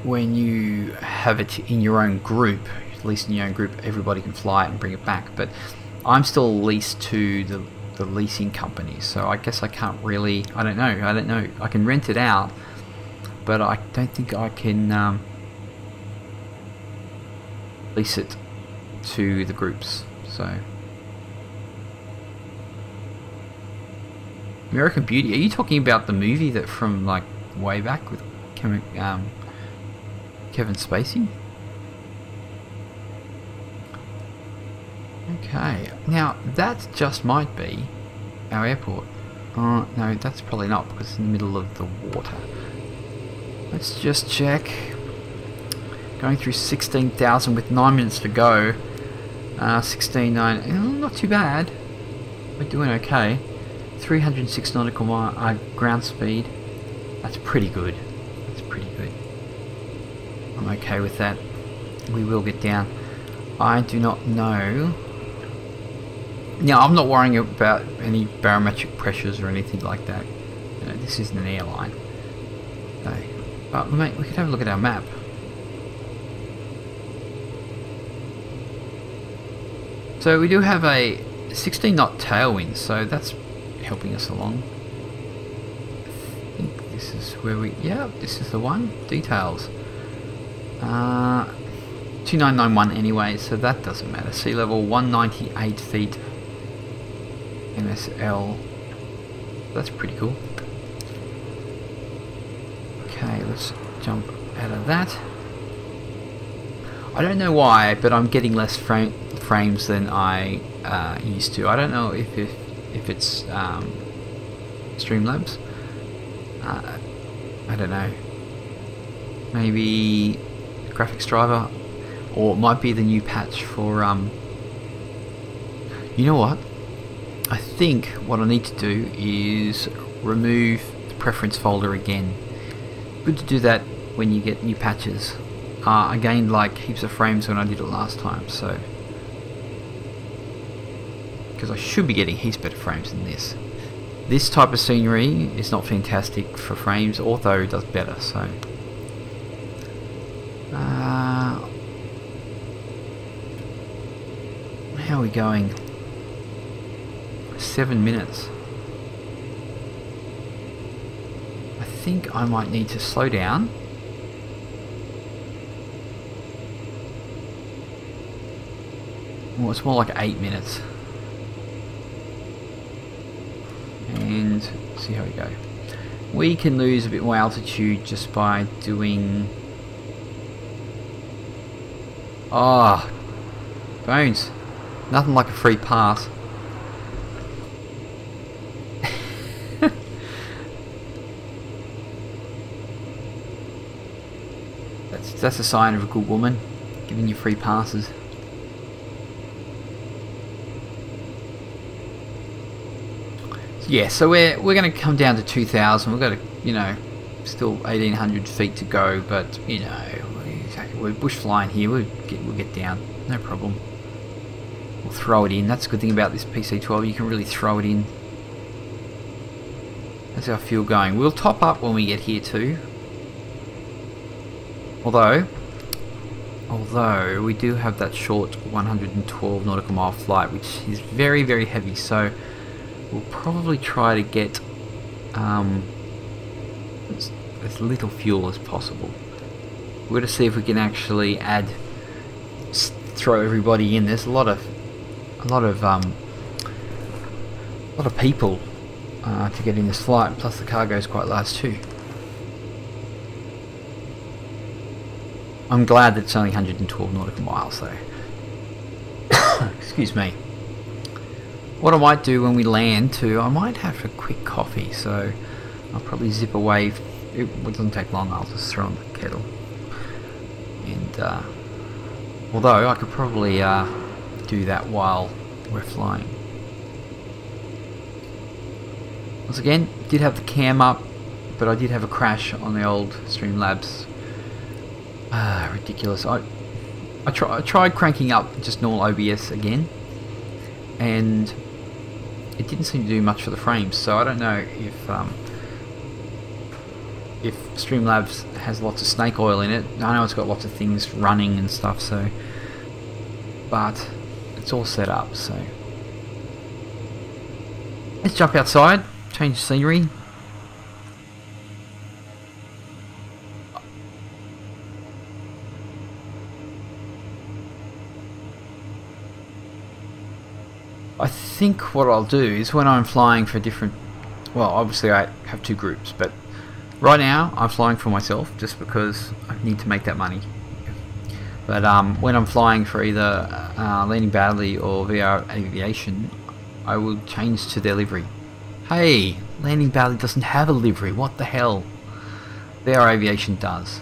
when you have it in your own group, at least in your own group, everybody can fly it and bring it back, but I'm still leased to the leasing company, so I guess I can't really, I don't know, I can rent it out, but I don't think I can lease it to the groups. So American Beauty, are you talking about the movie that from like way back with Kevin Spacey? Okay, now that just might be our airport. No, that's probably not, because it's in the middle of the water. Let's just check. Going through 16,000 with 9 minutes to go. 16.9, not too bad. We're doing okay. 306 nautical mile ground speed. That's pretty good. That's pretty good. I'm okay with that. We will get down. I do not know. Now, I'm not worrying about any barometric pressures or anything like that. You know, this isn't an airline. So, but mate, we could have a look at our map. So we do have a 16 knot tailwind, so that's helping us along. I think this is where we, yeah, this is the one. Details. 2991 anyway, so that doesn't matter. Sea level 198 feet. MSL. That's pretty cool. Okay, let's jump out of that. I don't know why, but I'm getting less frames than I used to. I don't know if it's Streamlabs. I don't know. Maybe graphics driver, or it might be the new patch for you know what? I think what I need to do is remove the preference folder again. Good to do that when you get new patches. I gained like heaps of frames when I did it last time, so because I should be getting heaps better frames than this. This type of scenery is not fantastic for frames. Ortho does better, so how are we going? 7 minutes. I think I might need to slow down Well, it's more like 8 minutes. And see how we go. We can lose a bit more altitude just by doing... Oh, bones. Nothing like a free pass. That's a sign of a good woman, giving you free passes. Yeah, so we're going to come down to 2,000. We've got, you know, still 1,800 feet to go, but you know, we're bush flying here. We'll get down, no problem. We'll throw it in. That's a good thing about this PC-12. You can really throw it in. That's our fuel going. We'll top up when we get here too. Although we do have that short 112 nautical mile flight, which is very, very heavy. So we'll probably try to get as little fuel as possible. We're going to see if we can actually throw everybody in. There's a lot of people to get in this flight. Plus the cargo is quite large too. I'm glad that it's only 112 nautical miles though. Excuse me. What I might do when we land too, I might have a quick coffee, so I'll probably zip away. It doesn't take long, I'll just throw on the kettle. And although I could probably do that while we're flying. Once again, did have the cam up, but I did have a crash on the old Streamlabs. Ridiculous. I tried cranking up just normal OBS again, and it didn't seem to do much for the frames. So I don't know if Streamlabs has lots of snake oil in it. I know it's got lots of things running and stuff. So, but it's all set up. So let's jump outside, change the scenery. I think what I'll do is when I'm flying for different, well, obviously I have two groups, but right now I'm flying for myself just because I need to make that money. But when I'm flying for either Landing Badly or VR Aviation, I will change to their livery. Hey, Landing Badly doesn't have a livery, what the hell? VR Aviation does.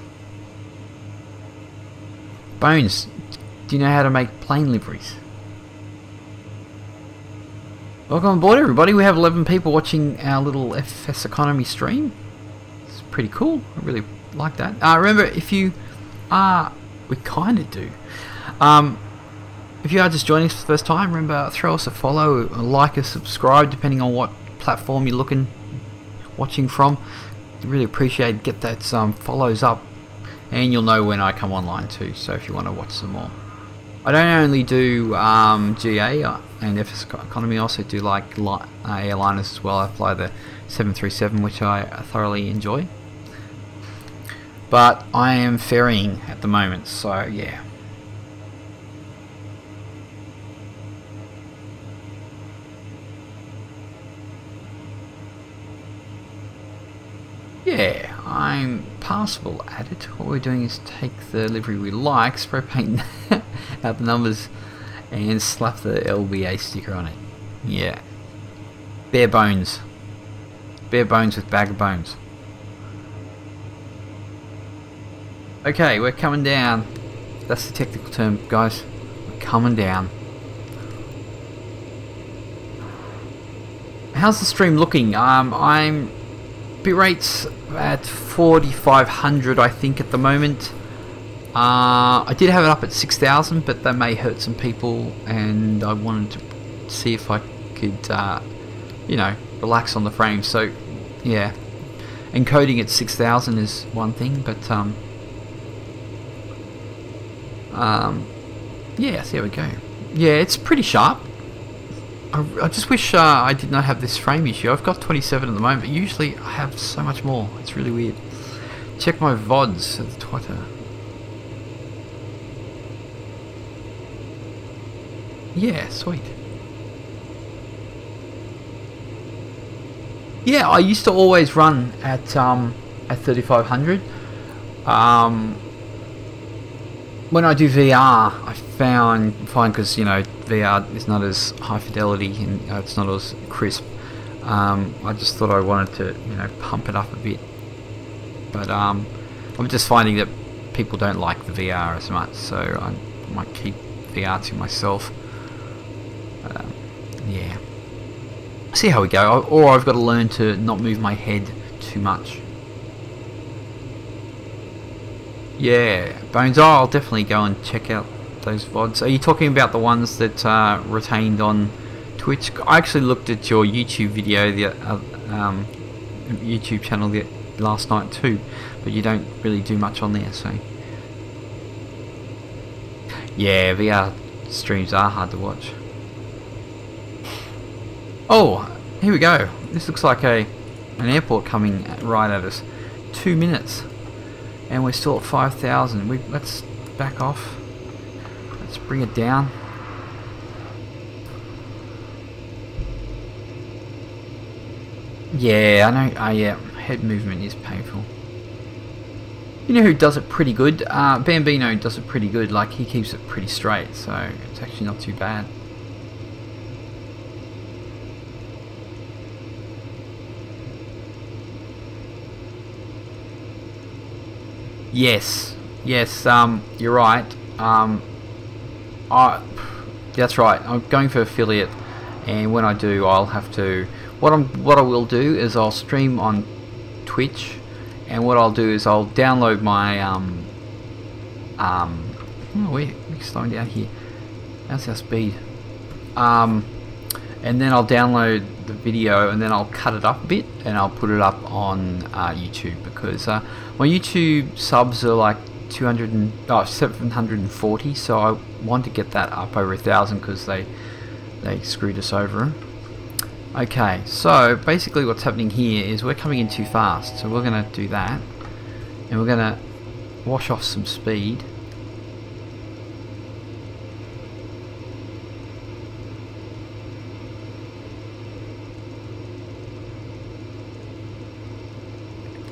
Bones, do you know how to make plane liveries? Welcome aboard everybody, we have 11 people watching our little FSeconomy stream. It's pretty cool, I really like that. Remember, if you are, we kind of do. If you are just joining us for the first time, remember, throw us a follow, a like, a subscribe, depending on what platform you're watching from. Really appreciate it. Get that follows up, and you'll know when I come online too, so if you want to watch some more. I don't only do GA and FSeconomy, I also do like airliners as well. I fly the 737, which I thoroughly enjoy. But I am ferrying at the moment, so yeah. Yeah, I'm passable at it. What we're doing is take the livery we like, spray paint out the numbers, and slap the LBA sticker on it. Yeah. Bare bones. Bare bones with bag of bones. Okay, we're coming down. That's the technical term, guys. We're coming down. How's the stream looking? I'm bitrate's at 4,500 I think at the moment. I did have it up at 6,000, but that may hurt some people, and I wanted to see if I could you know, relax on the frame. So yeah, encoding at 6,000 is one thing, but yeah, so there we go. Yeah, it's pretty sharp. I just wish I did not have this frame issue. I've got 27 at the moment, but usually I have so much more. It's really weird. Check my VODs at the Twitter. Yeah, sweet. Yeah, I used to always run at 3500. When I do VR, I find because you know VR is not as high fidelity and it's not as crisp. I just thought I wanted to pump it up a bit, but I'm just finding that people don't like the VR as much, so I might keep VR to myself. Yeah, see how we go. Or I've got to learn to not move my head too much. Yeah, Bones, I'll definitely go and check out those VODs. Are you talking about the ones that are retained on Twitch? I actually looked at your YouTube video, the YouTube channel last night too, but you don't really do much on there, so... Yeah, VR streams are hard to watch. Oh, here we go. This looks like an airport coming right at us. 2 minutes. And we're still at 5,000. Let's back off. Let's bring it down. Yeah, I know. Yeah, head movement is painful. You know who does it pretty good? Bambino does it pretty good. Like, he keeps it pretty straight, so it's actually not too bad. Yes, you're right. That's right. I'm going for affiliate, and when I do, I'll have to. What I will do is I'll stream on Twitch, and what I'll do is I'll download my oh, we're slowing down here. How's our speed? And then I'll download the video and then I'll cut it up a bit and I'll put it up on YouTube, because my YouTube subs are like 740, so I want to get that up over 1,000 because they screwed us over. Okay, so basically what's happening here is we're coming in too fast, so we're going to do that and we're going to wash off some speed.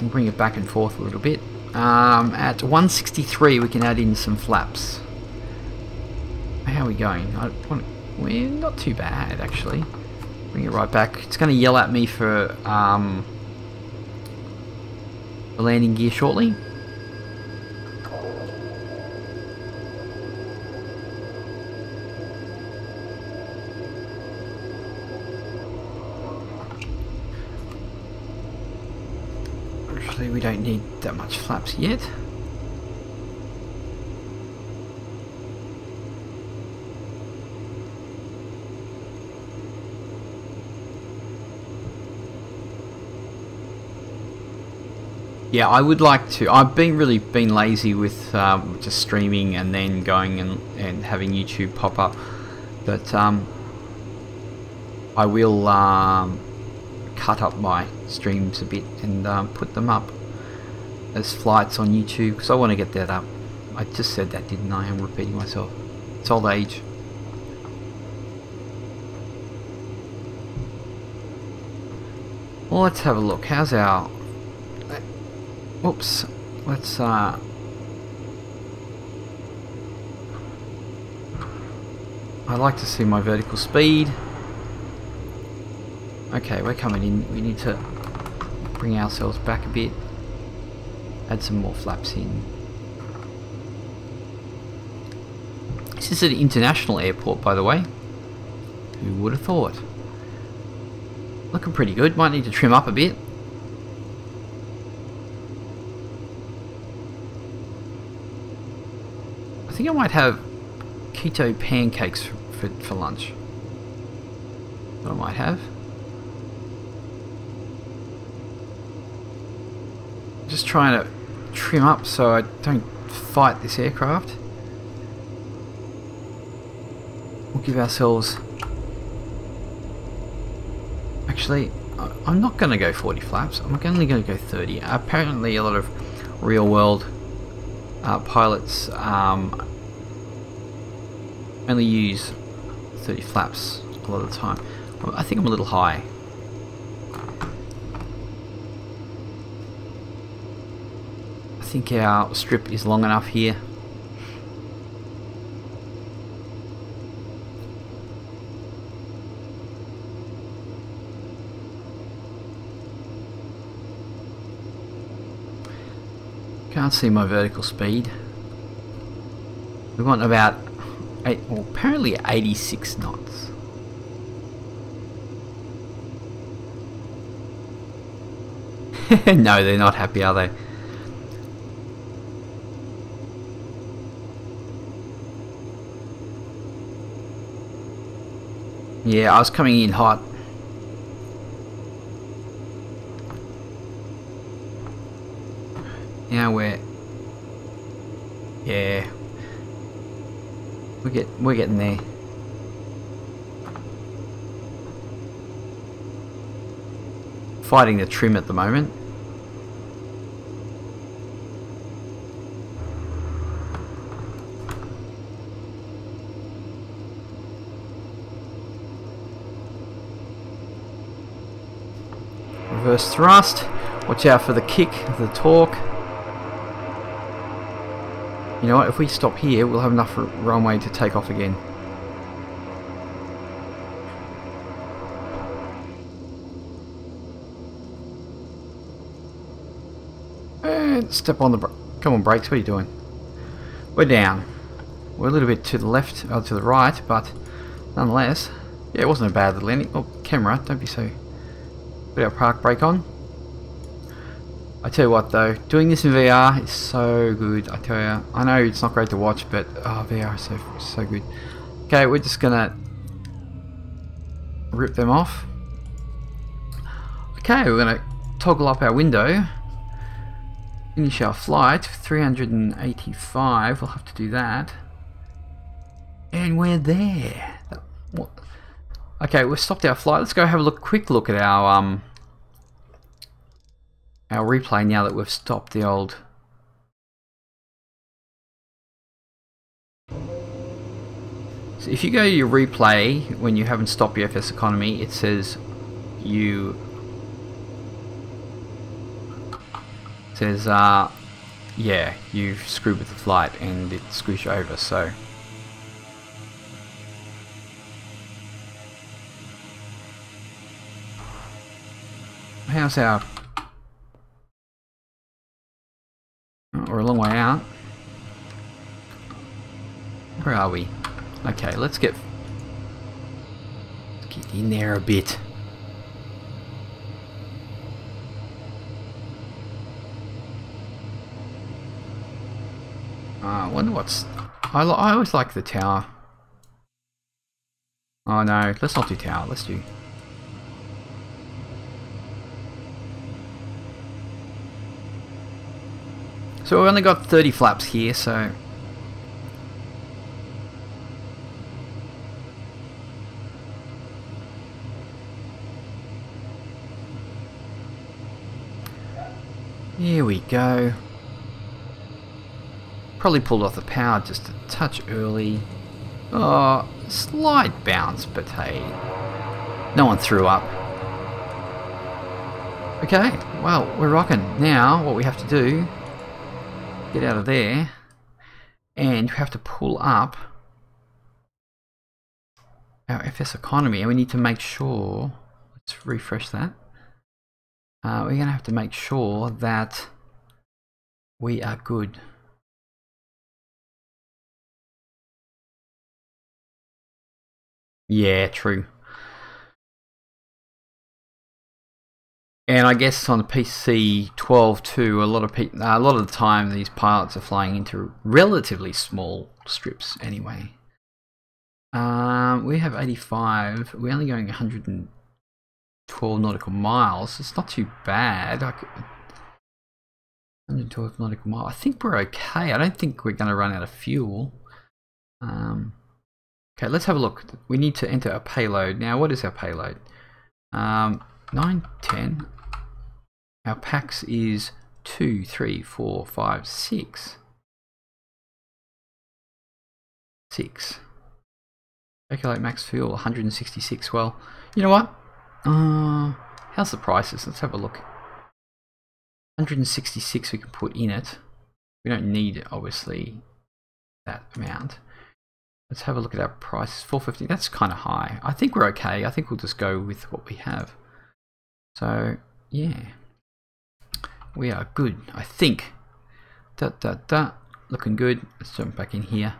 We'll bring it back and forth a little bit. At 163 we can add in some flaps. How are we going? We're not too bad actually. Bring it right back. It's going to yell at me for the landing gear shortly. Actually, we don't need that much flaps yet. Yeah, I would like to. I've really been lazy with just streaming and then going and having YouTube pop up, but I will cut up my streams a bit and put them up as flights on YouTube, because I want to get that up. I just said that, didn't I? I'm repeating myself. It's old age. Well, let's have a look. How's our... Oops. Let's I'd like to see my vertical speed. Okay, we're coming in. We need to bring ourselves back a bit. Add some more flaps in. This is an international airport, by the way. Who would have thought? Looking pretty good. Might need to trim up a bit. I think I might have keto pancakes for lunch. That I might have. Just trying to trim up so I don't fight this aircraft. We'll give ourselves... Actually, I'm not going to go 40 flaps. I'm only going to go 30. Apparently a lot of real world pilots only use 30 flaps a lot of the time. I think I'm a little high. I think our strip is long enough here. Can't see my vertical speed. We want about apparently 86 knots. No, they're not happy, are they? Yeah, I was coming in hot. Now yeah, we're getting there. Fighting the trim at the moment. Reverse thrust. Watch out for the kick, the torque. You know what, if we stop here, we'll have enough runway to take off again. And step on the come on, brakes, what are you doing? We're down. We're a little bit to the left, or to the right, but nonetheless, yeah, it wasn't a bad landing. Oh, camera, don't be so... Put our park brake on. I tell you what though, doing this in VR is so good. I tell you, I know it's not great to watch, but oh, VR is so good. Okay, we're just gonna rip them off. Okay, we're gonna toggle up our window. Finish our flight. 385. We'll have to do that. And we're there. What? Okay, we've stopped our flight. Let's go have a quick look at our replay now that we've stopped the old... So if you go to your replay when you haven't stopped your FSeconomy, it says yeah, you've screwed with the flight and it screws you over, so... How's our... We're a long way out. Where are we? Okay, let's get in there a bit. I wonder what's... I always like the tower. Oh no, let's not do tower, let's do... So we've only got 30 flaps here, so... Here we go. Probably pulled off the power just a touch early. Oh, slight bounce, but hey, no one threw up. Okay, well, we're rocking. Now, what we have to do, get out of there, and we have to pull up our FSeconomy, and we need to make sure, let's refresh that. We're going to have to make sure that we are good. Yeah, true. And I guess on the PC 12 too, a lot of the time these pilots are flying into relatively small strips anyway. We have 85. We're only going 112 nautical miles. It's not too bad. 112 nautical miles. I think we're okay. I don't think we're going to run out of fuel. Okay, let's have a look. We need to enter a payload. Now, what is our payload? 910. Our pax is 2, 3, 4, 5, 6. 6. Calculate max fuel, 166. Well, you know what? How's the prices? Let's have a look. 166 we can put in it. We don't need, obviously, that amount. Let's have a look at our prices. 450. That's kind of high. I think we're okay. I think we'll just go with what we have. So, yeah. We are good, I think. Looking good. Let's jump back in here.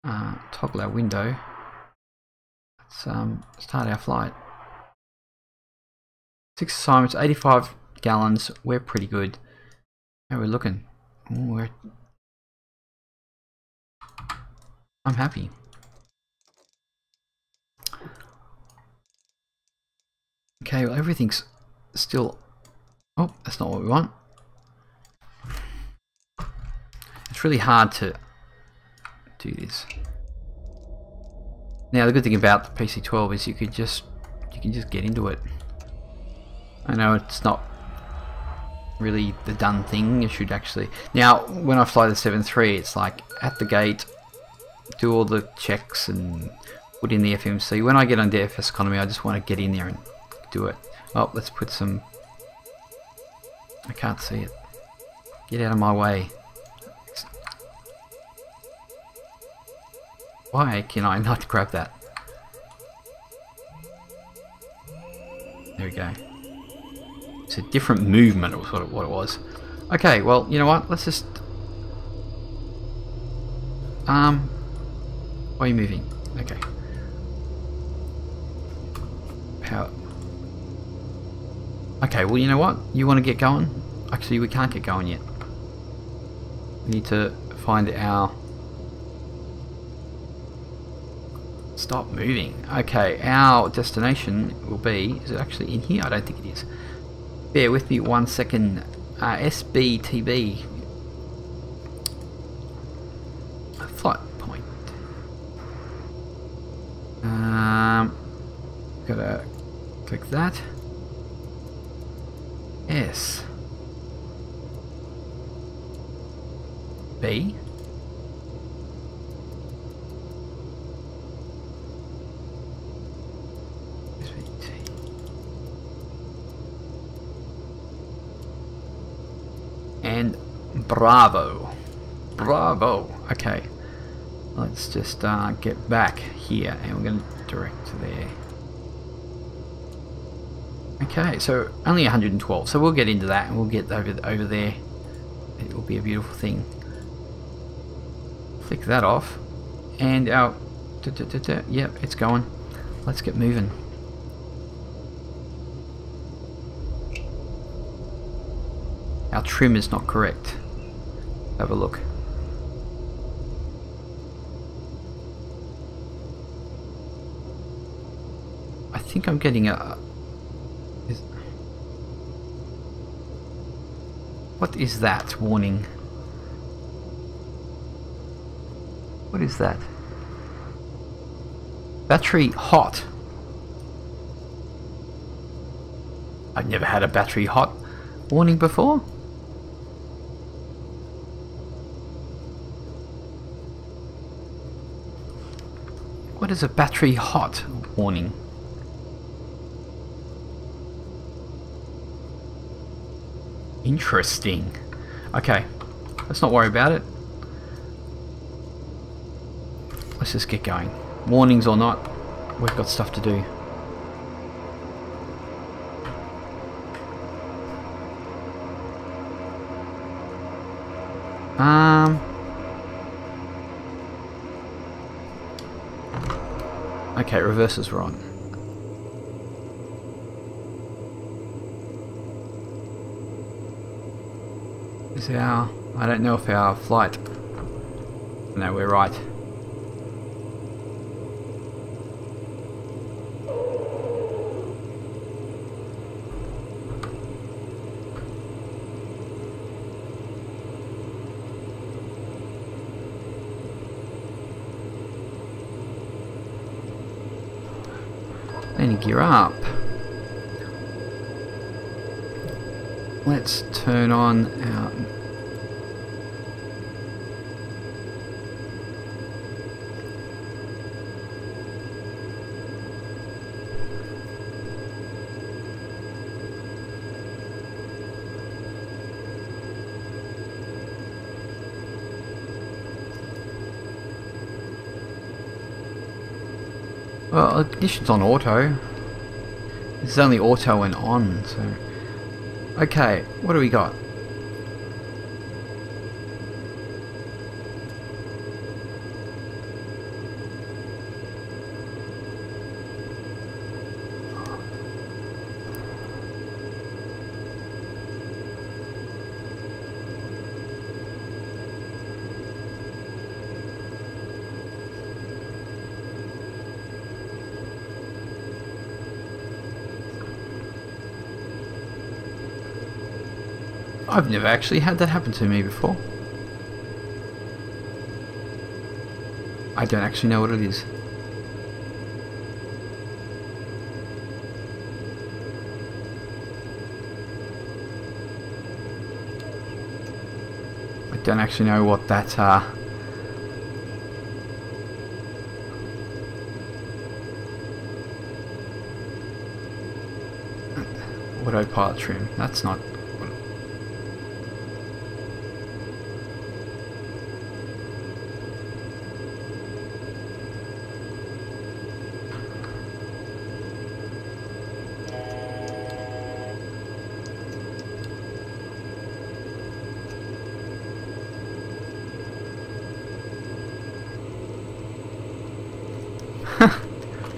Toggle our window. Let's start our flight. 6 assignments, 85 gallons. We're pretty good. How are we looking? Ooh, I'm happy. Okay, well, everything's still... Oh, that's not what we want. It's really hard to do this. Now, the good thing about the PC-12 is you can just get into it. I know it's not really the done thing. You should actually... Now, when I fly the 7.3, it's like at the gate, do all the checks and put in the FMC. When I get on the FSeconomy, I just want to get in there and do it. Oh, let's put some... I can't see it. Get out of my way. Why can I not grab that? There we go. It's a different movement, was what it was. Okay, well, you know what? Let's just... Why are you moving? Okay. Power. Okay, well, you know what? You want to get going? Actually, we can't get going yet. We need to find our... Stop moving. Okay, our destination will be... Is it actually in here? I don't think it is. Bear with me 1 second. SBTB. Flight point. Gotta click that. S. B. And Bravo. Bravo. Okay. Let's just get back here and we're going to direct to there. Okay, so only 112. So we'll get into that and we'll get over there. It will be a beautiful thing. Flick that off. And our... Yep, it's going. Let's get moving. Our trim is not correct. Have a look. I think I'm getting a... What is that warning? What is that? Battery hot. I've never had a battery hot warning before. What is a battery hot warning? Interesting. Okay, let's not worry about it. Let's just get going. Warnings or not, we've got stuff to do. Okay, reversers were on. Is our... I don't know if our flight... No, we're right. Landing gear up. Let's turn on our... Well, ignition's on auto. It's only auto and on, so... Okay, what do we got? I've never actually had that happen to me before. I don't actually know what it is. I don't actually know what that autopilot trim. That's not.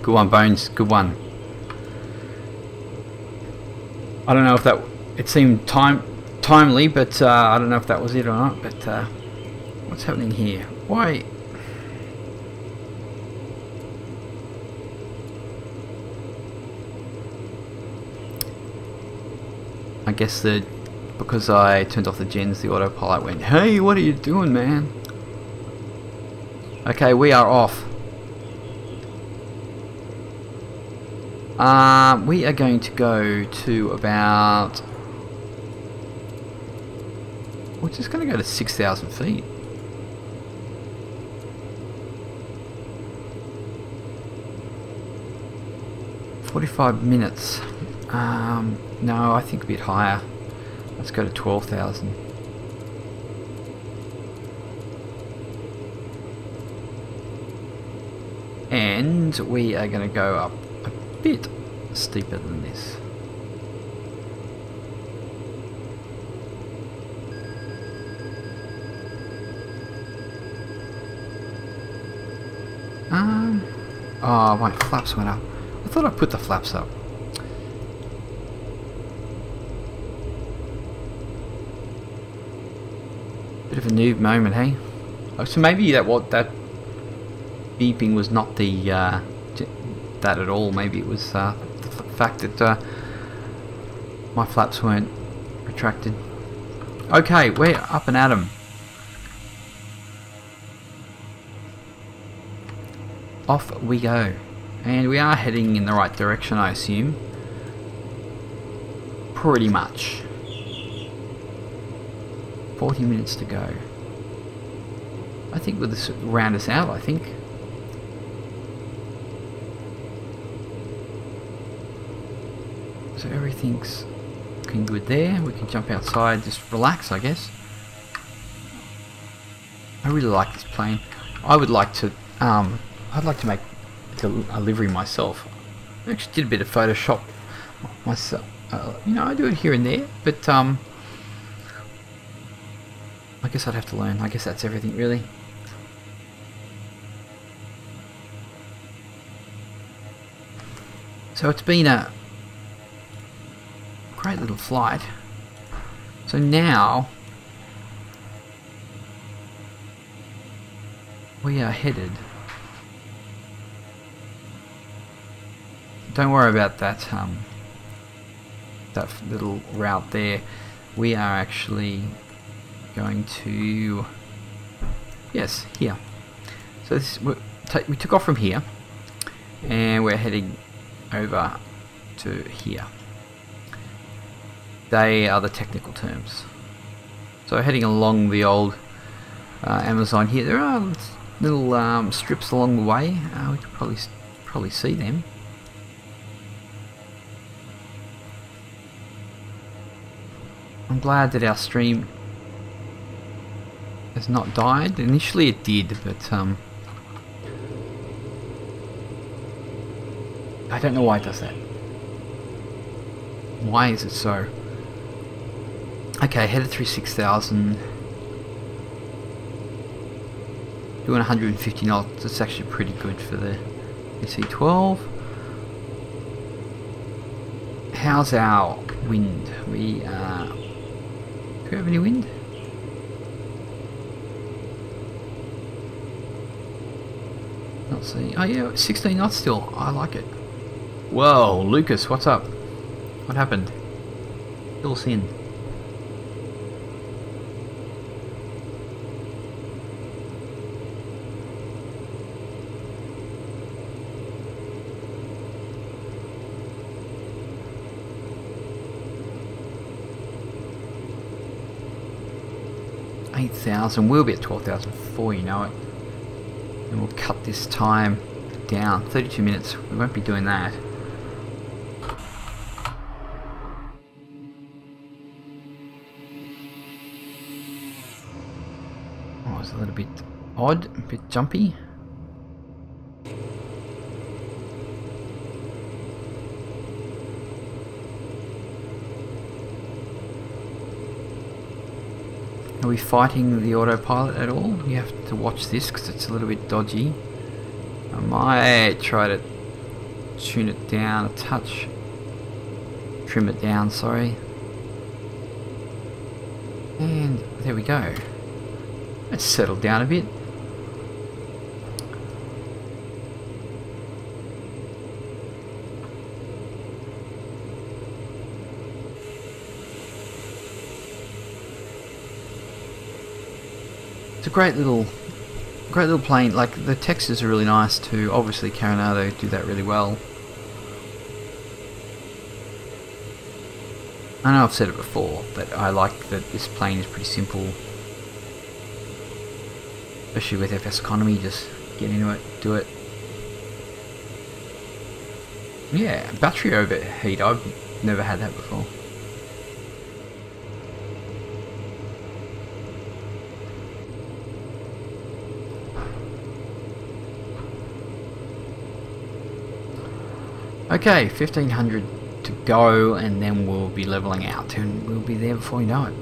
Good one, Bones. Good one. I don't know if that... It seemed timely, but I don't know if that was it or not. But what's happening here? Why... I guess because I turned off the gens, the autopilot went, "Hey, what are you doing, man?" Okay, we are off. We are going to go to about... We're just going to go to 6,000 feet. "45 minutes. No, I think a bit higher. Let's go to 12,000. And we are going to go up a bit steeper than this. Oh, my flaps went up. I thought I put the flaps up. Bit of a noob moment, hey? Oh, so maybe that beeping was not the that at all. Maybe it was the fact that my flaps weren't retracted. Okay, we're up and at 'em. Off we go, and we are heading in the right direction, I assume. Pretty much. 40 minutes to go. I think we'll just round us out, I think. So everything's looking good there. We can jump outside, just relax, I guess. I really like this plane. I would like to, I'd like to make a livery myself. I actually did a bit of Photoshop myself. You know, I do it here and there, but I guess I'd have to learn. I guess that's everything, really. So it's been a great little flight. So now we are headed. Don't worry about that that little route there. We are actually going to, yes, here. So this, we took off from here and we're heading over to here. They are the technical terms. So heading along the old Amazon here, there are little strips along the way. We could probably see them. I'm glad that our stream has not died. Initially it did, but I don't know why it does that. Why is it so? Okay, headed through 6,000. Doing 150 knots. That's actually pretty good for the C12. How's our wind? Do we have any wind? Not see. Oh yeah, 16 knots still. I like it. Whoa, Lucas, what's up? What happened? Fill us in. We'll be at 12,000 before you know it. And we'll cut this time down. 32 minutes. We won't be doing that. Oh, it's a little bit odd, a bit jumpy. Are we fighting the autopilot at all? You have to watch this because it's a little bit dodgy. I might try to tune it down a touch. Trim it down, sorry. And there we go. Let's settle down a bit. It's a great little plane. Like, the textures are really nice too. Obviously Coronado do that really well. I know I've said it before, but I like that this plane is pretty simple. Especially with FSeconomy, just get into it, do it. Yeah, battery overheat, I've never had that before. Okay, 1500 to go, and then we'll be leveling out, and we'll be there before you know it.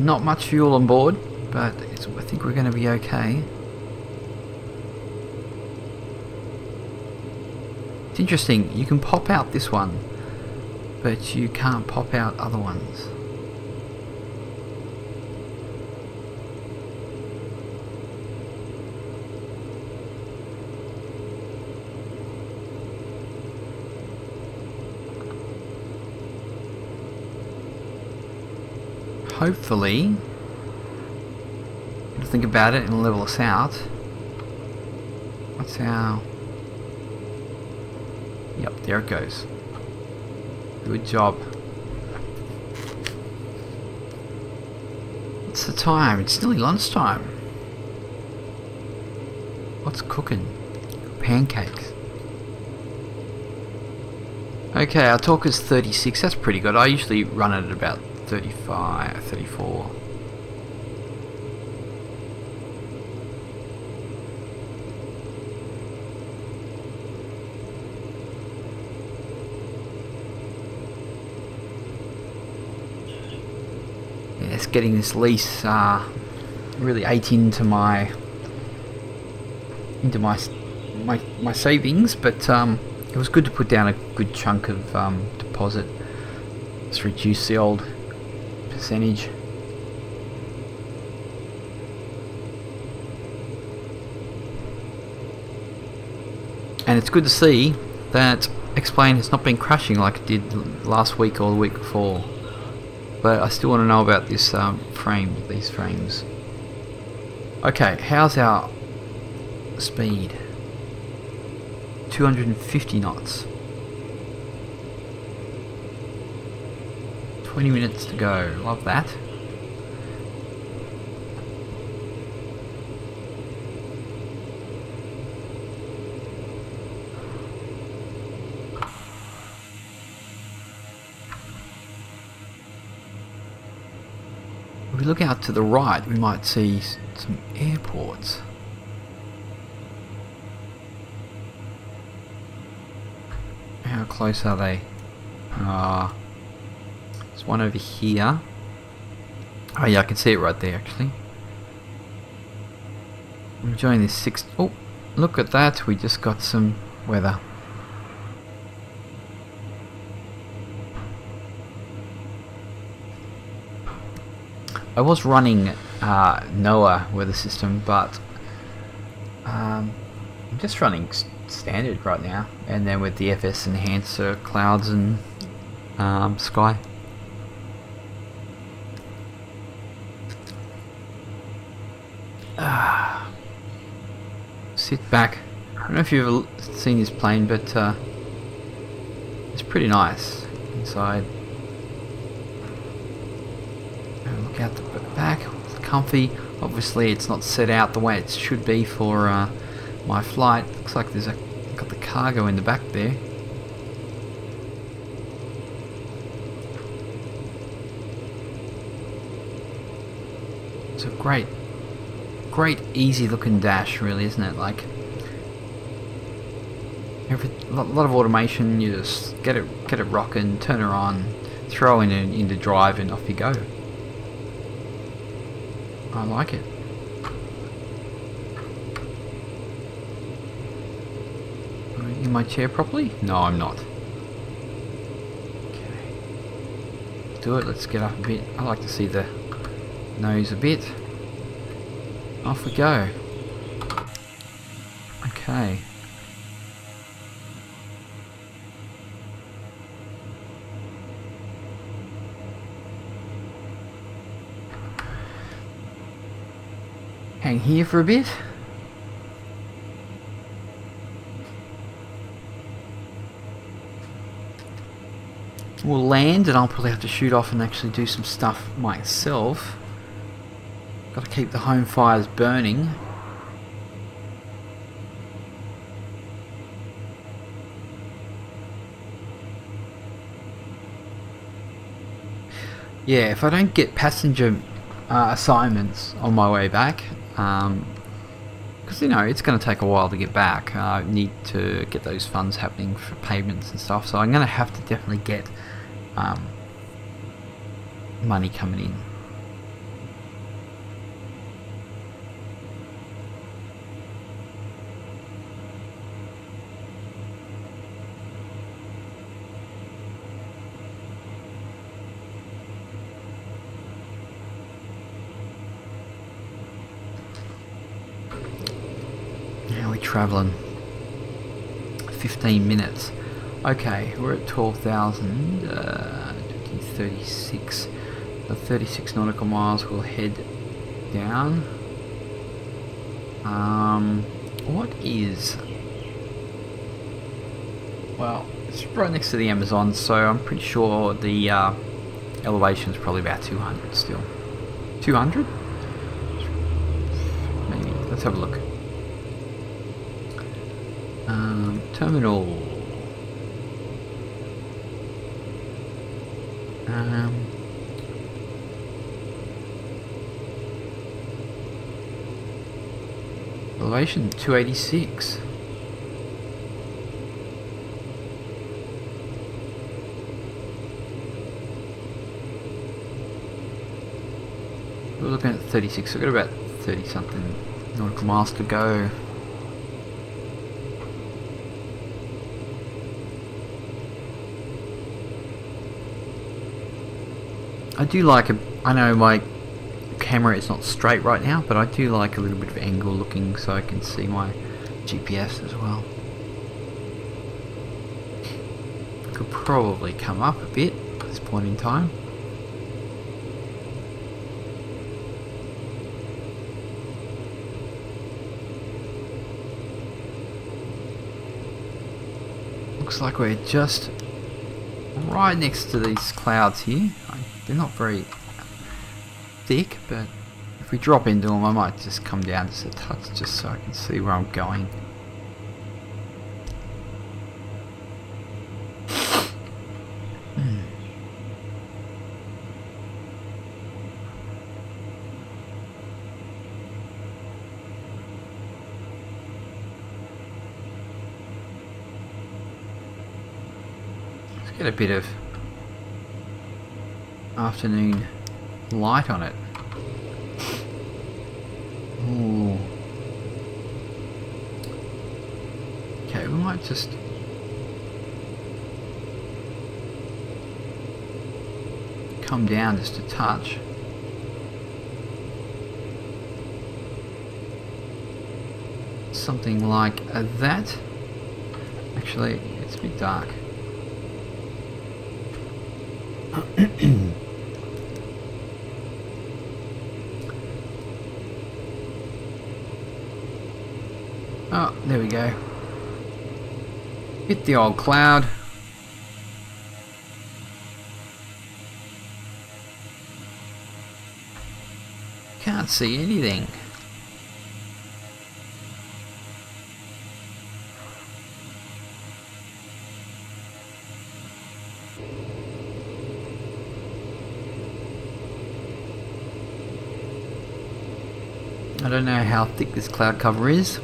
Not much fuel on board, but I think we're going to be okay. It's interesting, you can pop out this one, but you can't pop out other ones. Hopefully, it'll think about it and level us out. What's our... Yep, there it goes. Good job. What's the time? It's nearly lunchtime. What's cooking? Pancakes. Okay, our torque is 36. That's pretty good. I usually run it at about 35, 34. Yeah, it's getting this lease really ate into my savings, but it was good to put down a good chunk of deposit. Let's reduce the old percentage. And it's good to see that X-Plane has not been crashing like it did last week or the week before. But I still want to know about this these frames. Okay, how's our speed? 250 knots. 20 minutes to go. Love that. If we look out to the right, we might see some airports. How close are they? There's one over here. Oh yeah, I can see it right there actually. I'm enjoying this oh, look at that, we just got some weather. I was running NOAA weather system, but I'm just running standard right now, and then with the FS enhancer clouds and sky. Sit back. I don't know if you've ever seen this plane, but it's pretty nice inside. Look out the back. It's comfy. Obviously, it's not set out the way it should be for my flight. Looks like there's got the cargo in the back there. It's a great easy looking dash, really, isn't it? Like a lot of automation. You just get it rocking, turn her on, throw into drive, and off you go. I like it. Am I in my chair properly? No, I'm not. Okay. Do it. Let's get up a bit. I like to see the nose a bit. Off we go. Okay. Hang here for a bit. We'll land, and I'll probably have to shoot off and actually do some stuff myself. Got to keep the home fires burning. Yeah, if I don't get passenger assignments on my way back, because you know it's going to take a while to get back. I need to get those funds happening for payments and stuff, so I'm going to have to definitely get money coming in. Traveling 15 minutes. Okay, we're at 12,000, 36. The 36 nautical miles will head down. What is? Well, it's right next to the Amazon, so I'm pretty sure the elevation is probably about 200 still. 200? Maybe. Let's have a look. Terminal. Elevation 286. We're looking at 36. We've got about 30 something nautical miles to go. I do like I know my camera is not straight right now, but I do like a little bit of angle looking so I can see my GPS as well. Could probably come up a bit at this point in time. Looks like we're just right next to these clouds here. They're not very thick, but if we drop into them, I might just come down just a touch just so I can see where I'm going. Get a bit of afternoon light on it. Ooh. Okay, we might just come down just a touch. Something like that. Actually, it's a bit dark. Oh, there we go. Hit the old cloud. Can't see anything. I don't know how thick this cloud cover is,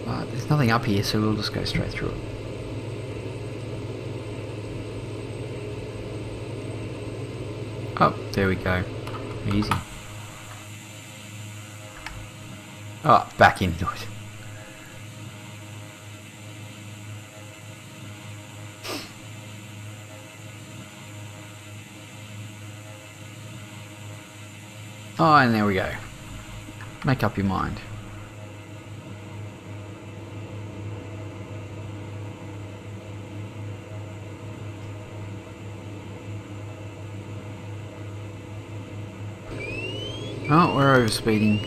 but there's nothing up here, so we'll just go straight through it. Oh, there we go. Easy. Oh, back into it. Oh, and there we go. Make up your mind. Oh, we're overspeeding.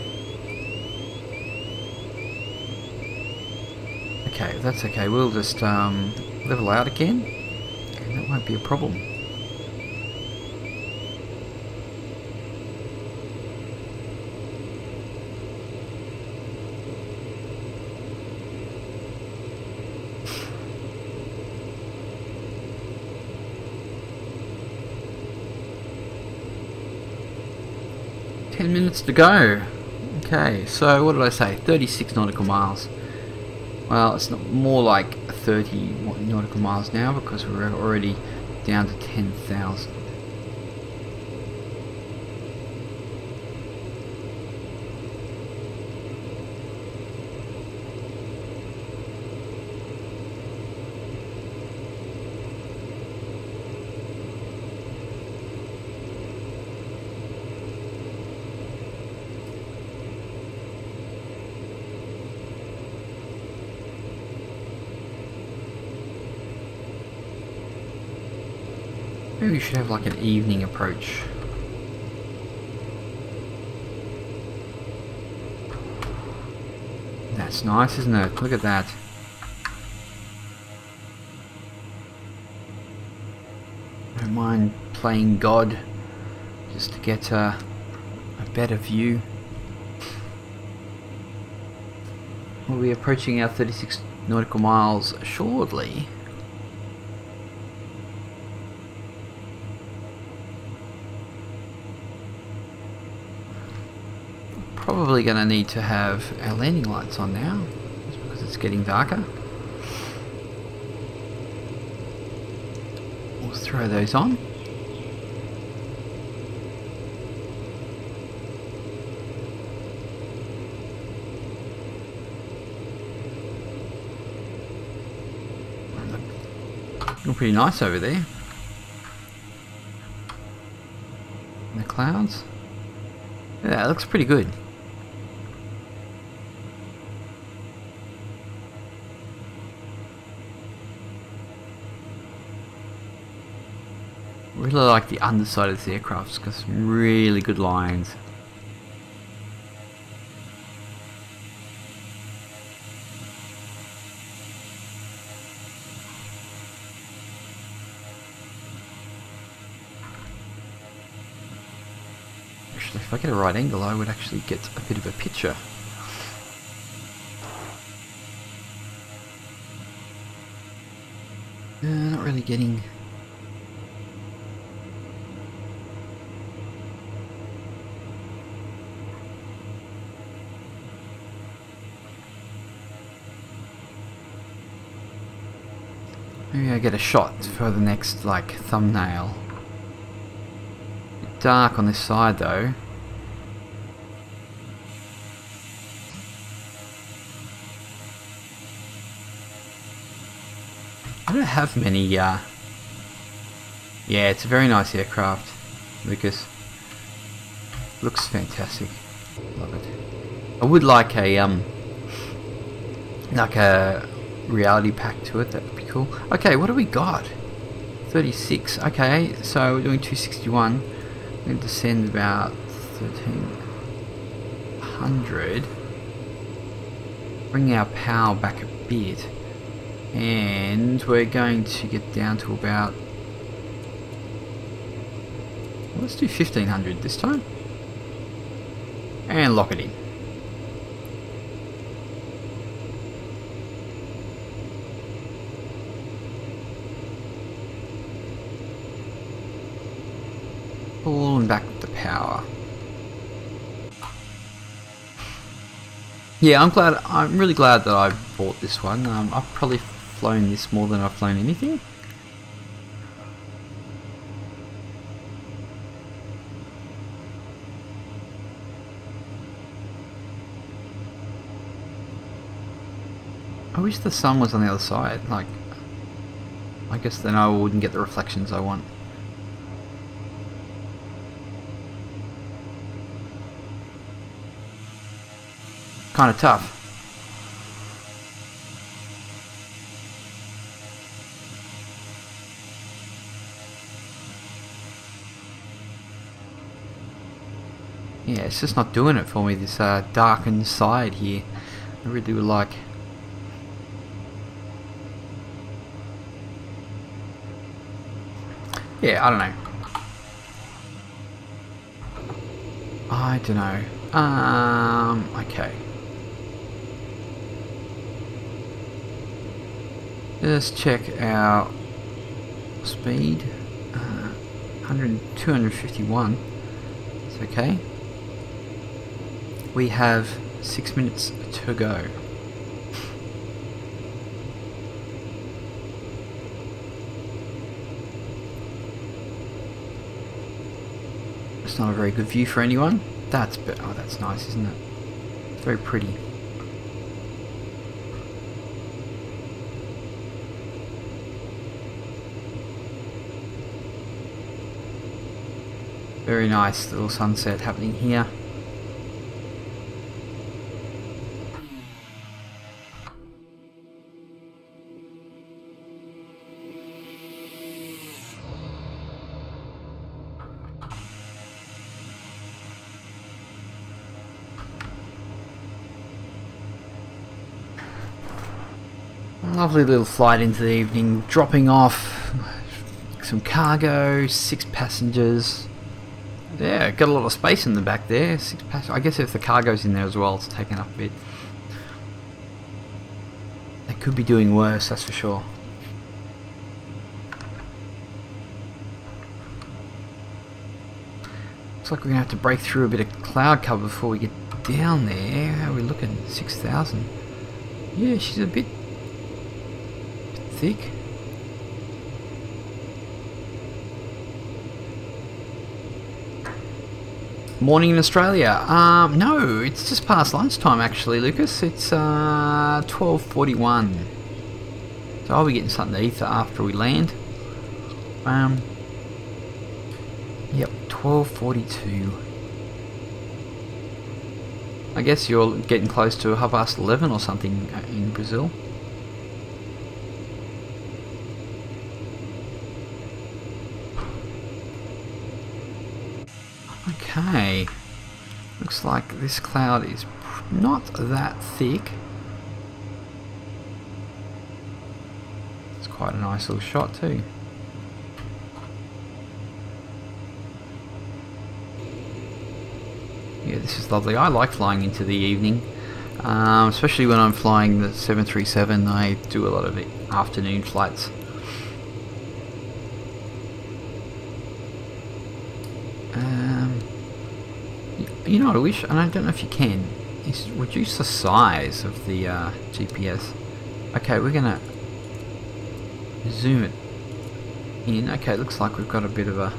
Okay, that's okay. We'll just level out again. Okay, that won't be a problem. Minutes to go. Okay, so what did I say? 36 nautical miles. Well, it's not more like 30 nautical miles now because we're already down to 10,000. Maybe we should have like an evening approach. That's nice, isn't it? Look at that. I don't mind playing God just to get a better view. We'll be approaching our 36 nautical miles shortly. Probably going to need to have our landing lights on now, just because it's getting darker. We'll throw those on. Looking pretty nice over there. And the clouds. Yeah, it looks pretty good. I really like the underside of this aircraft. It's got some really good lines. Actually, if I get a right angle, I would actually get a bit of a picture. Not really getting... Maybe I get a shot for the next like thumbnail. Bit dark on this side though. I don't have many, yeah, it's a very nice aircraft, Lucas. Looks fantastic. Love it. I would like a reality pack to it, that would be cool. Okay, what do we got? 36, okay, so we're doing 261. We're going to descend about 1300. Bring our power back a bit. And we're going to get down to about, well, let's do 1500 this time and lock it in. Pulling back the power. Yeah, I'm really glad that I bought this one. I've probably flown this more than I've flown anything. I wish the sun was on the other side. Like, I guess then I wouldn't get the reflections I want. Kind of tough. Yeah, it's just not doing it for me, this darkened side here. I really would like. Yeah, I don't know. I don't know. Okay. Let's check our speed. 251. It's okay. We have 6 minutes to go. It's not a very good view for anyone. Oh, that's nice, isn't it? It's very pretty. Very nice little sunset happening here. Lovely little flight into the evening, dropping off some cargo, 6 passengers. Yeah, got a lot of space in the back there. 6 passengers. I guess if the cargo's in there as well, it's taken up a bit. They could be doing worse, that's for sure. Looks like we're gonna have to break through a bit of cloud cover before we get down there. How are we looking? 6,000. Yeah, she's a bit thick. Morning in Australia. No, it's just past lunchtime actually, Lucas. It's 12:41. So I'll be getting something to eat after we land. Yep, 12:42. I guess you're getting close to 11:30 or something in Brazil. Okay, looks like this cloud is not that thick. It's quite a nice little shot too. Yeah, this is lovely. I like flying into the evening, especially when I'm flying the 737. I do a lot of afternoon flights. You know what I wish, and I don't know if you can, is reduce the size of the GPS. Okay, we're gonna zoom it in. Okay, looks like we've got a bit of a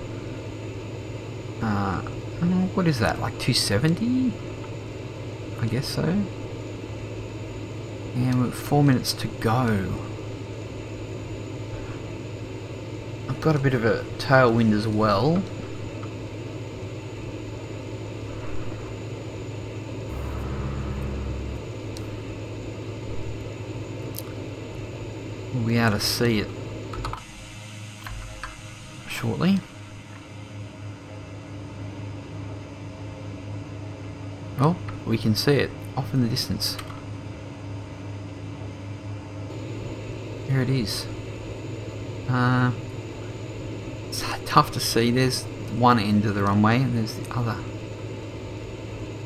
what is that, like 270? I guess so. And we've 4 minutes to go. I've got a bit of a tailwind as well. We'll be able to see it shortly. Oh, we can see it off in the distance. Here it is. It's tough to see. There's one end of the runway and there's the other.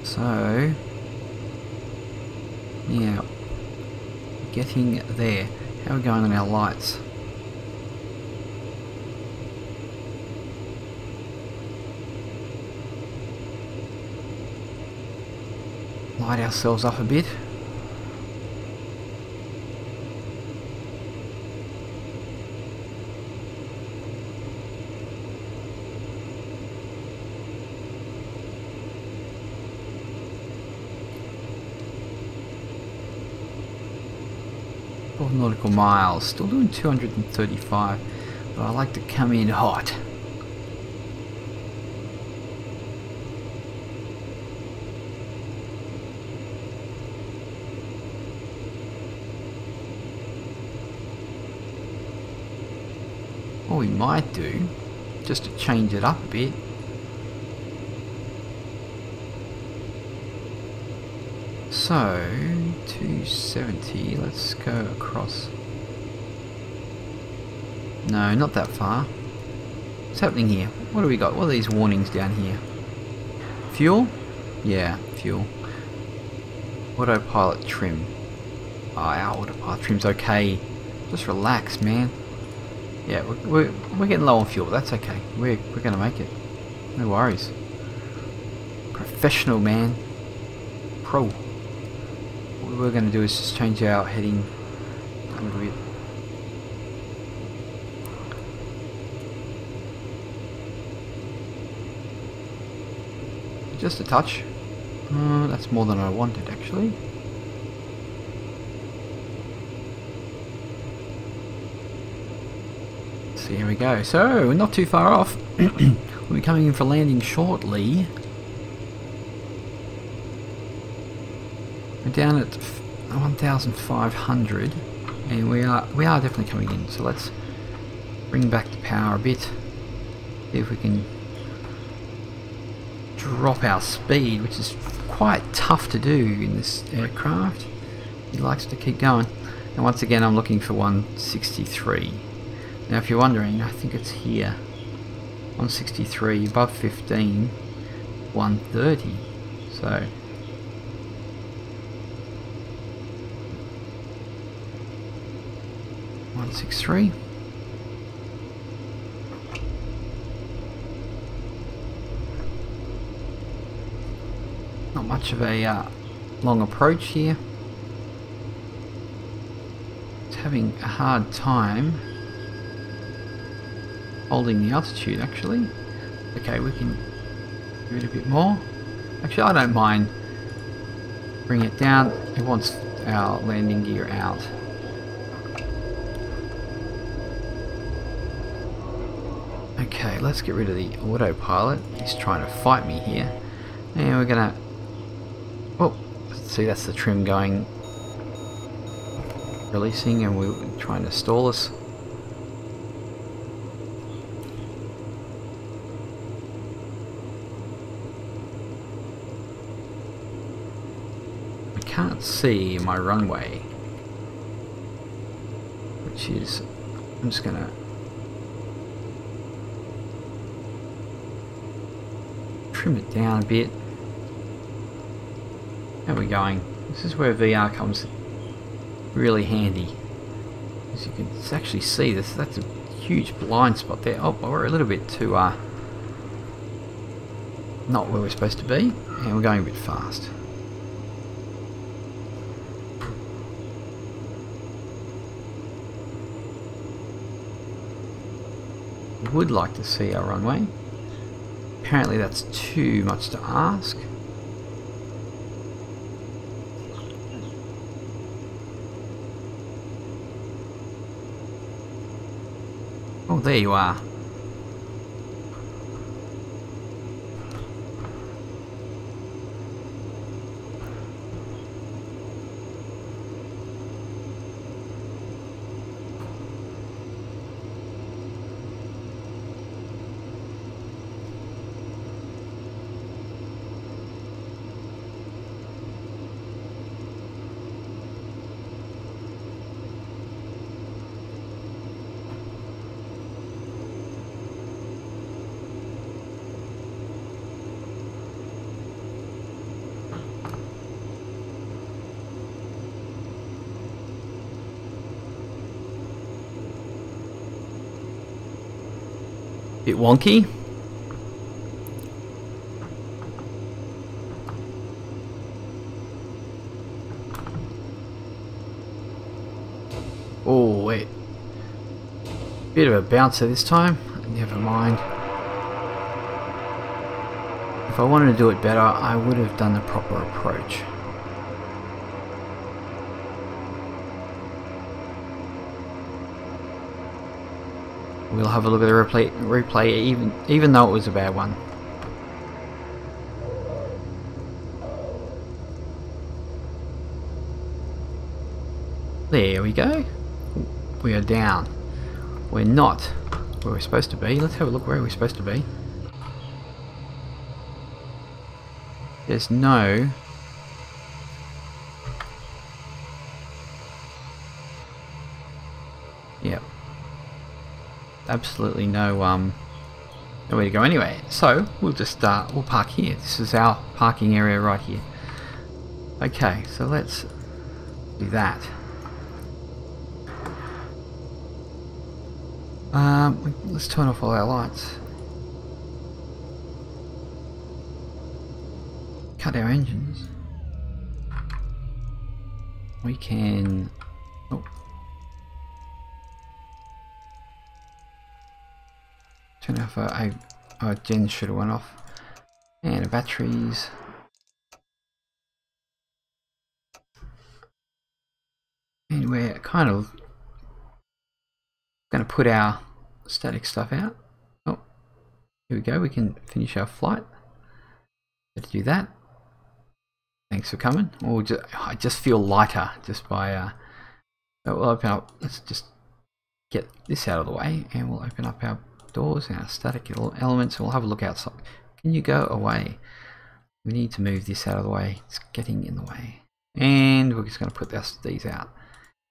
So, yeah, getting there. How are we going on our lights? Light ourselves up a bit. Nautical miles, still doing 235, but I like to come in hot. What we might do, just to change it up a bit, so 270, let's go across. No, not that far. What's happening here? What do we got? What are these warnings down here? Fuel? Yeah, fuel. Autopilot trim. Oh, our autopilot trim's okay. Just relax, man. Yeah, we're getting low on fuel. That's okay. We're gonna make it. No worries. Professional, man. Pro. What we're going to do is just change our heading a little bit. Just a touch. That's more than I wanted, actually. So here we go. So we're not too far off. We'll be coming in for landing shortly. We're down at 1,500, and we are definitely coming in. So let's bring back the power a bit. See if we can drop our speed, which is quite tough to do in this aircraft. He likes to keep going. And once again, I'm looking for 163. Now, if you're wondering, I think it's here. 163 above 15, 130. So. .63. Not much of a long approach here. It's having a hard time holding the altitude, actually. Okay, we can do it a bit more. Actually, I don't mind. Bring it down. It wants our landing gear out. Okay, let's get rid of the autopilot. He's trying to fight me here. And we're gonna... Oh, see, that's the trim going... releasing, and we're trying to stall us. I can't see my runway. Which is... I'm just gonna... trim it down a bit. How are we going? This is where VR comes really handy. As you can actually see, that's a huge blind spot there. Oh, we're a little bit too not where we're supposed to be, and we're going a bit fast. would like to see our runway. Apparently that's too much to ask. Oh, there you are. Bit wonky. Oh wait, bit of a bouncer this time. Never mind. If I wanted to do it better, I would have done the proper approach. We'll have a look at the replay even though it was a bad one. There we go. We are down. We're not where we're supposed to be. Let's have a look where we're supposed to be. There's no... Yep. Absolutely no nowhere to go anyway. So we'll just we'll park here. This is our parking area right here. Okay, so let's do that. Let's turn off all our lights. Cut our engines. We can... Oh. Turn off our gen should have went off. And the batteries. And we're kind of going to put our static stuff out. Oh, here we go. We can finish our flight. Let's do that. Thanks for coming. Or I just feel lighter just by. We'll open up. Let's just get this out of the way, and we'll open up our doors and our static elements. And we'll have a look outside. Can you go away? We need to move this out of the way. It's getting in the way. And we're just going to put these out,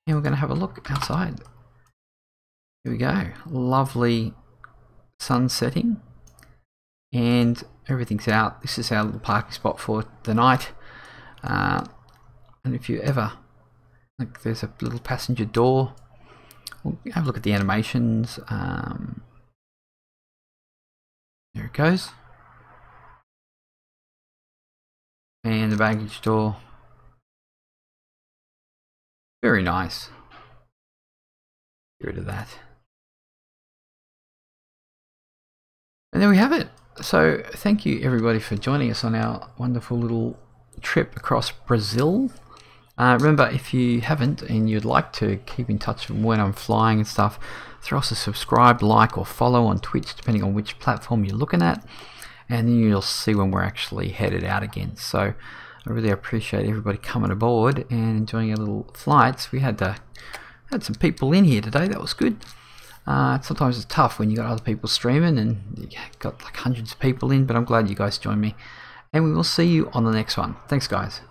and we're going to have a look outside. Here we go. Lovely sun setting, and everything's out. This is our little parking spot for the night. And if you ever look, there's a little passenger door. We'll have a look at the animations. There it goes. And the baggage door. Very nice. Get rid of that. And there we have it. So thank you everybody for joining us on our wonderful little trip across Brazil. Remember, if you haven't and you'd like to keep in touch when I'm flying and stuff, throw us a subscribe, like or follow on Twitch depending on which platform you're looking at, and then you'll see when we're actually headed out again. So I really appreciate everybody coming aboard and enjoying our little flights. We had some people in here today. That was good. Sometimes it's tough when you got other people streaming and you got like hundreds of people in, but I'm glad you guys joined me, and we will see you on the next one. Thanks guys.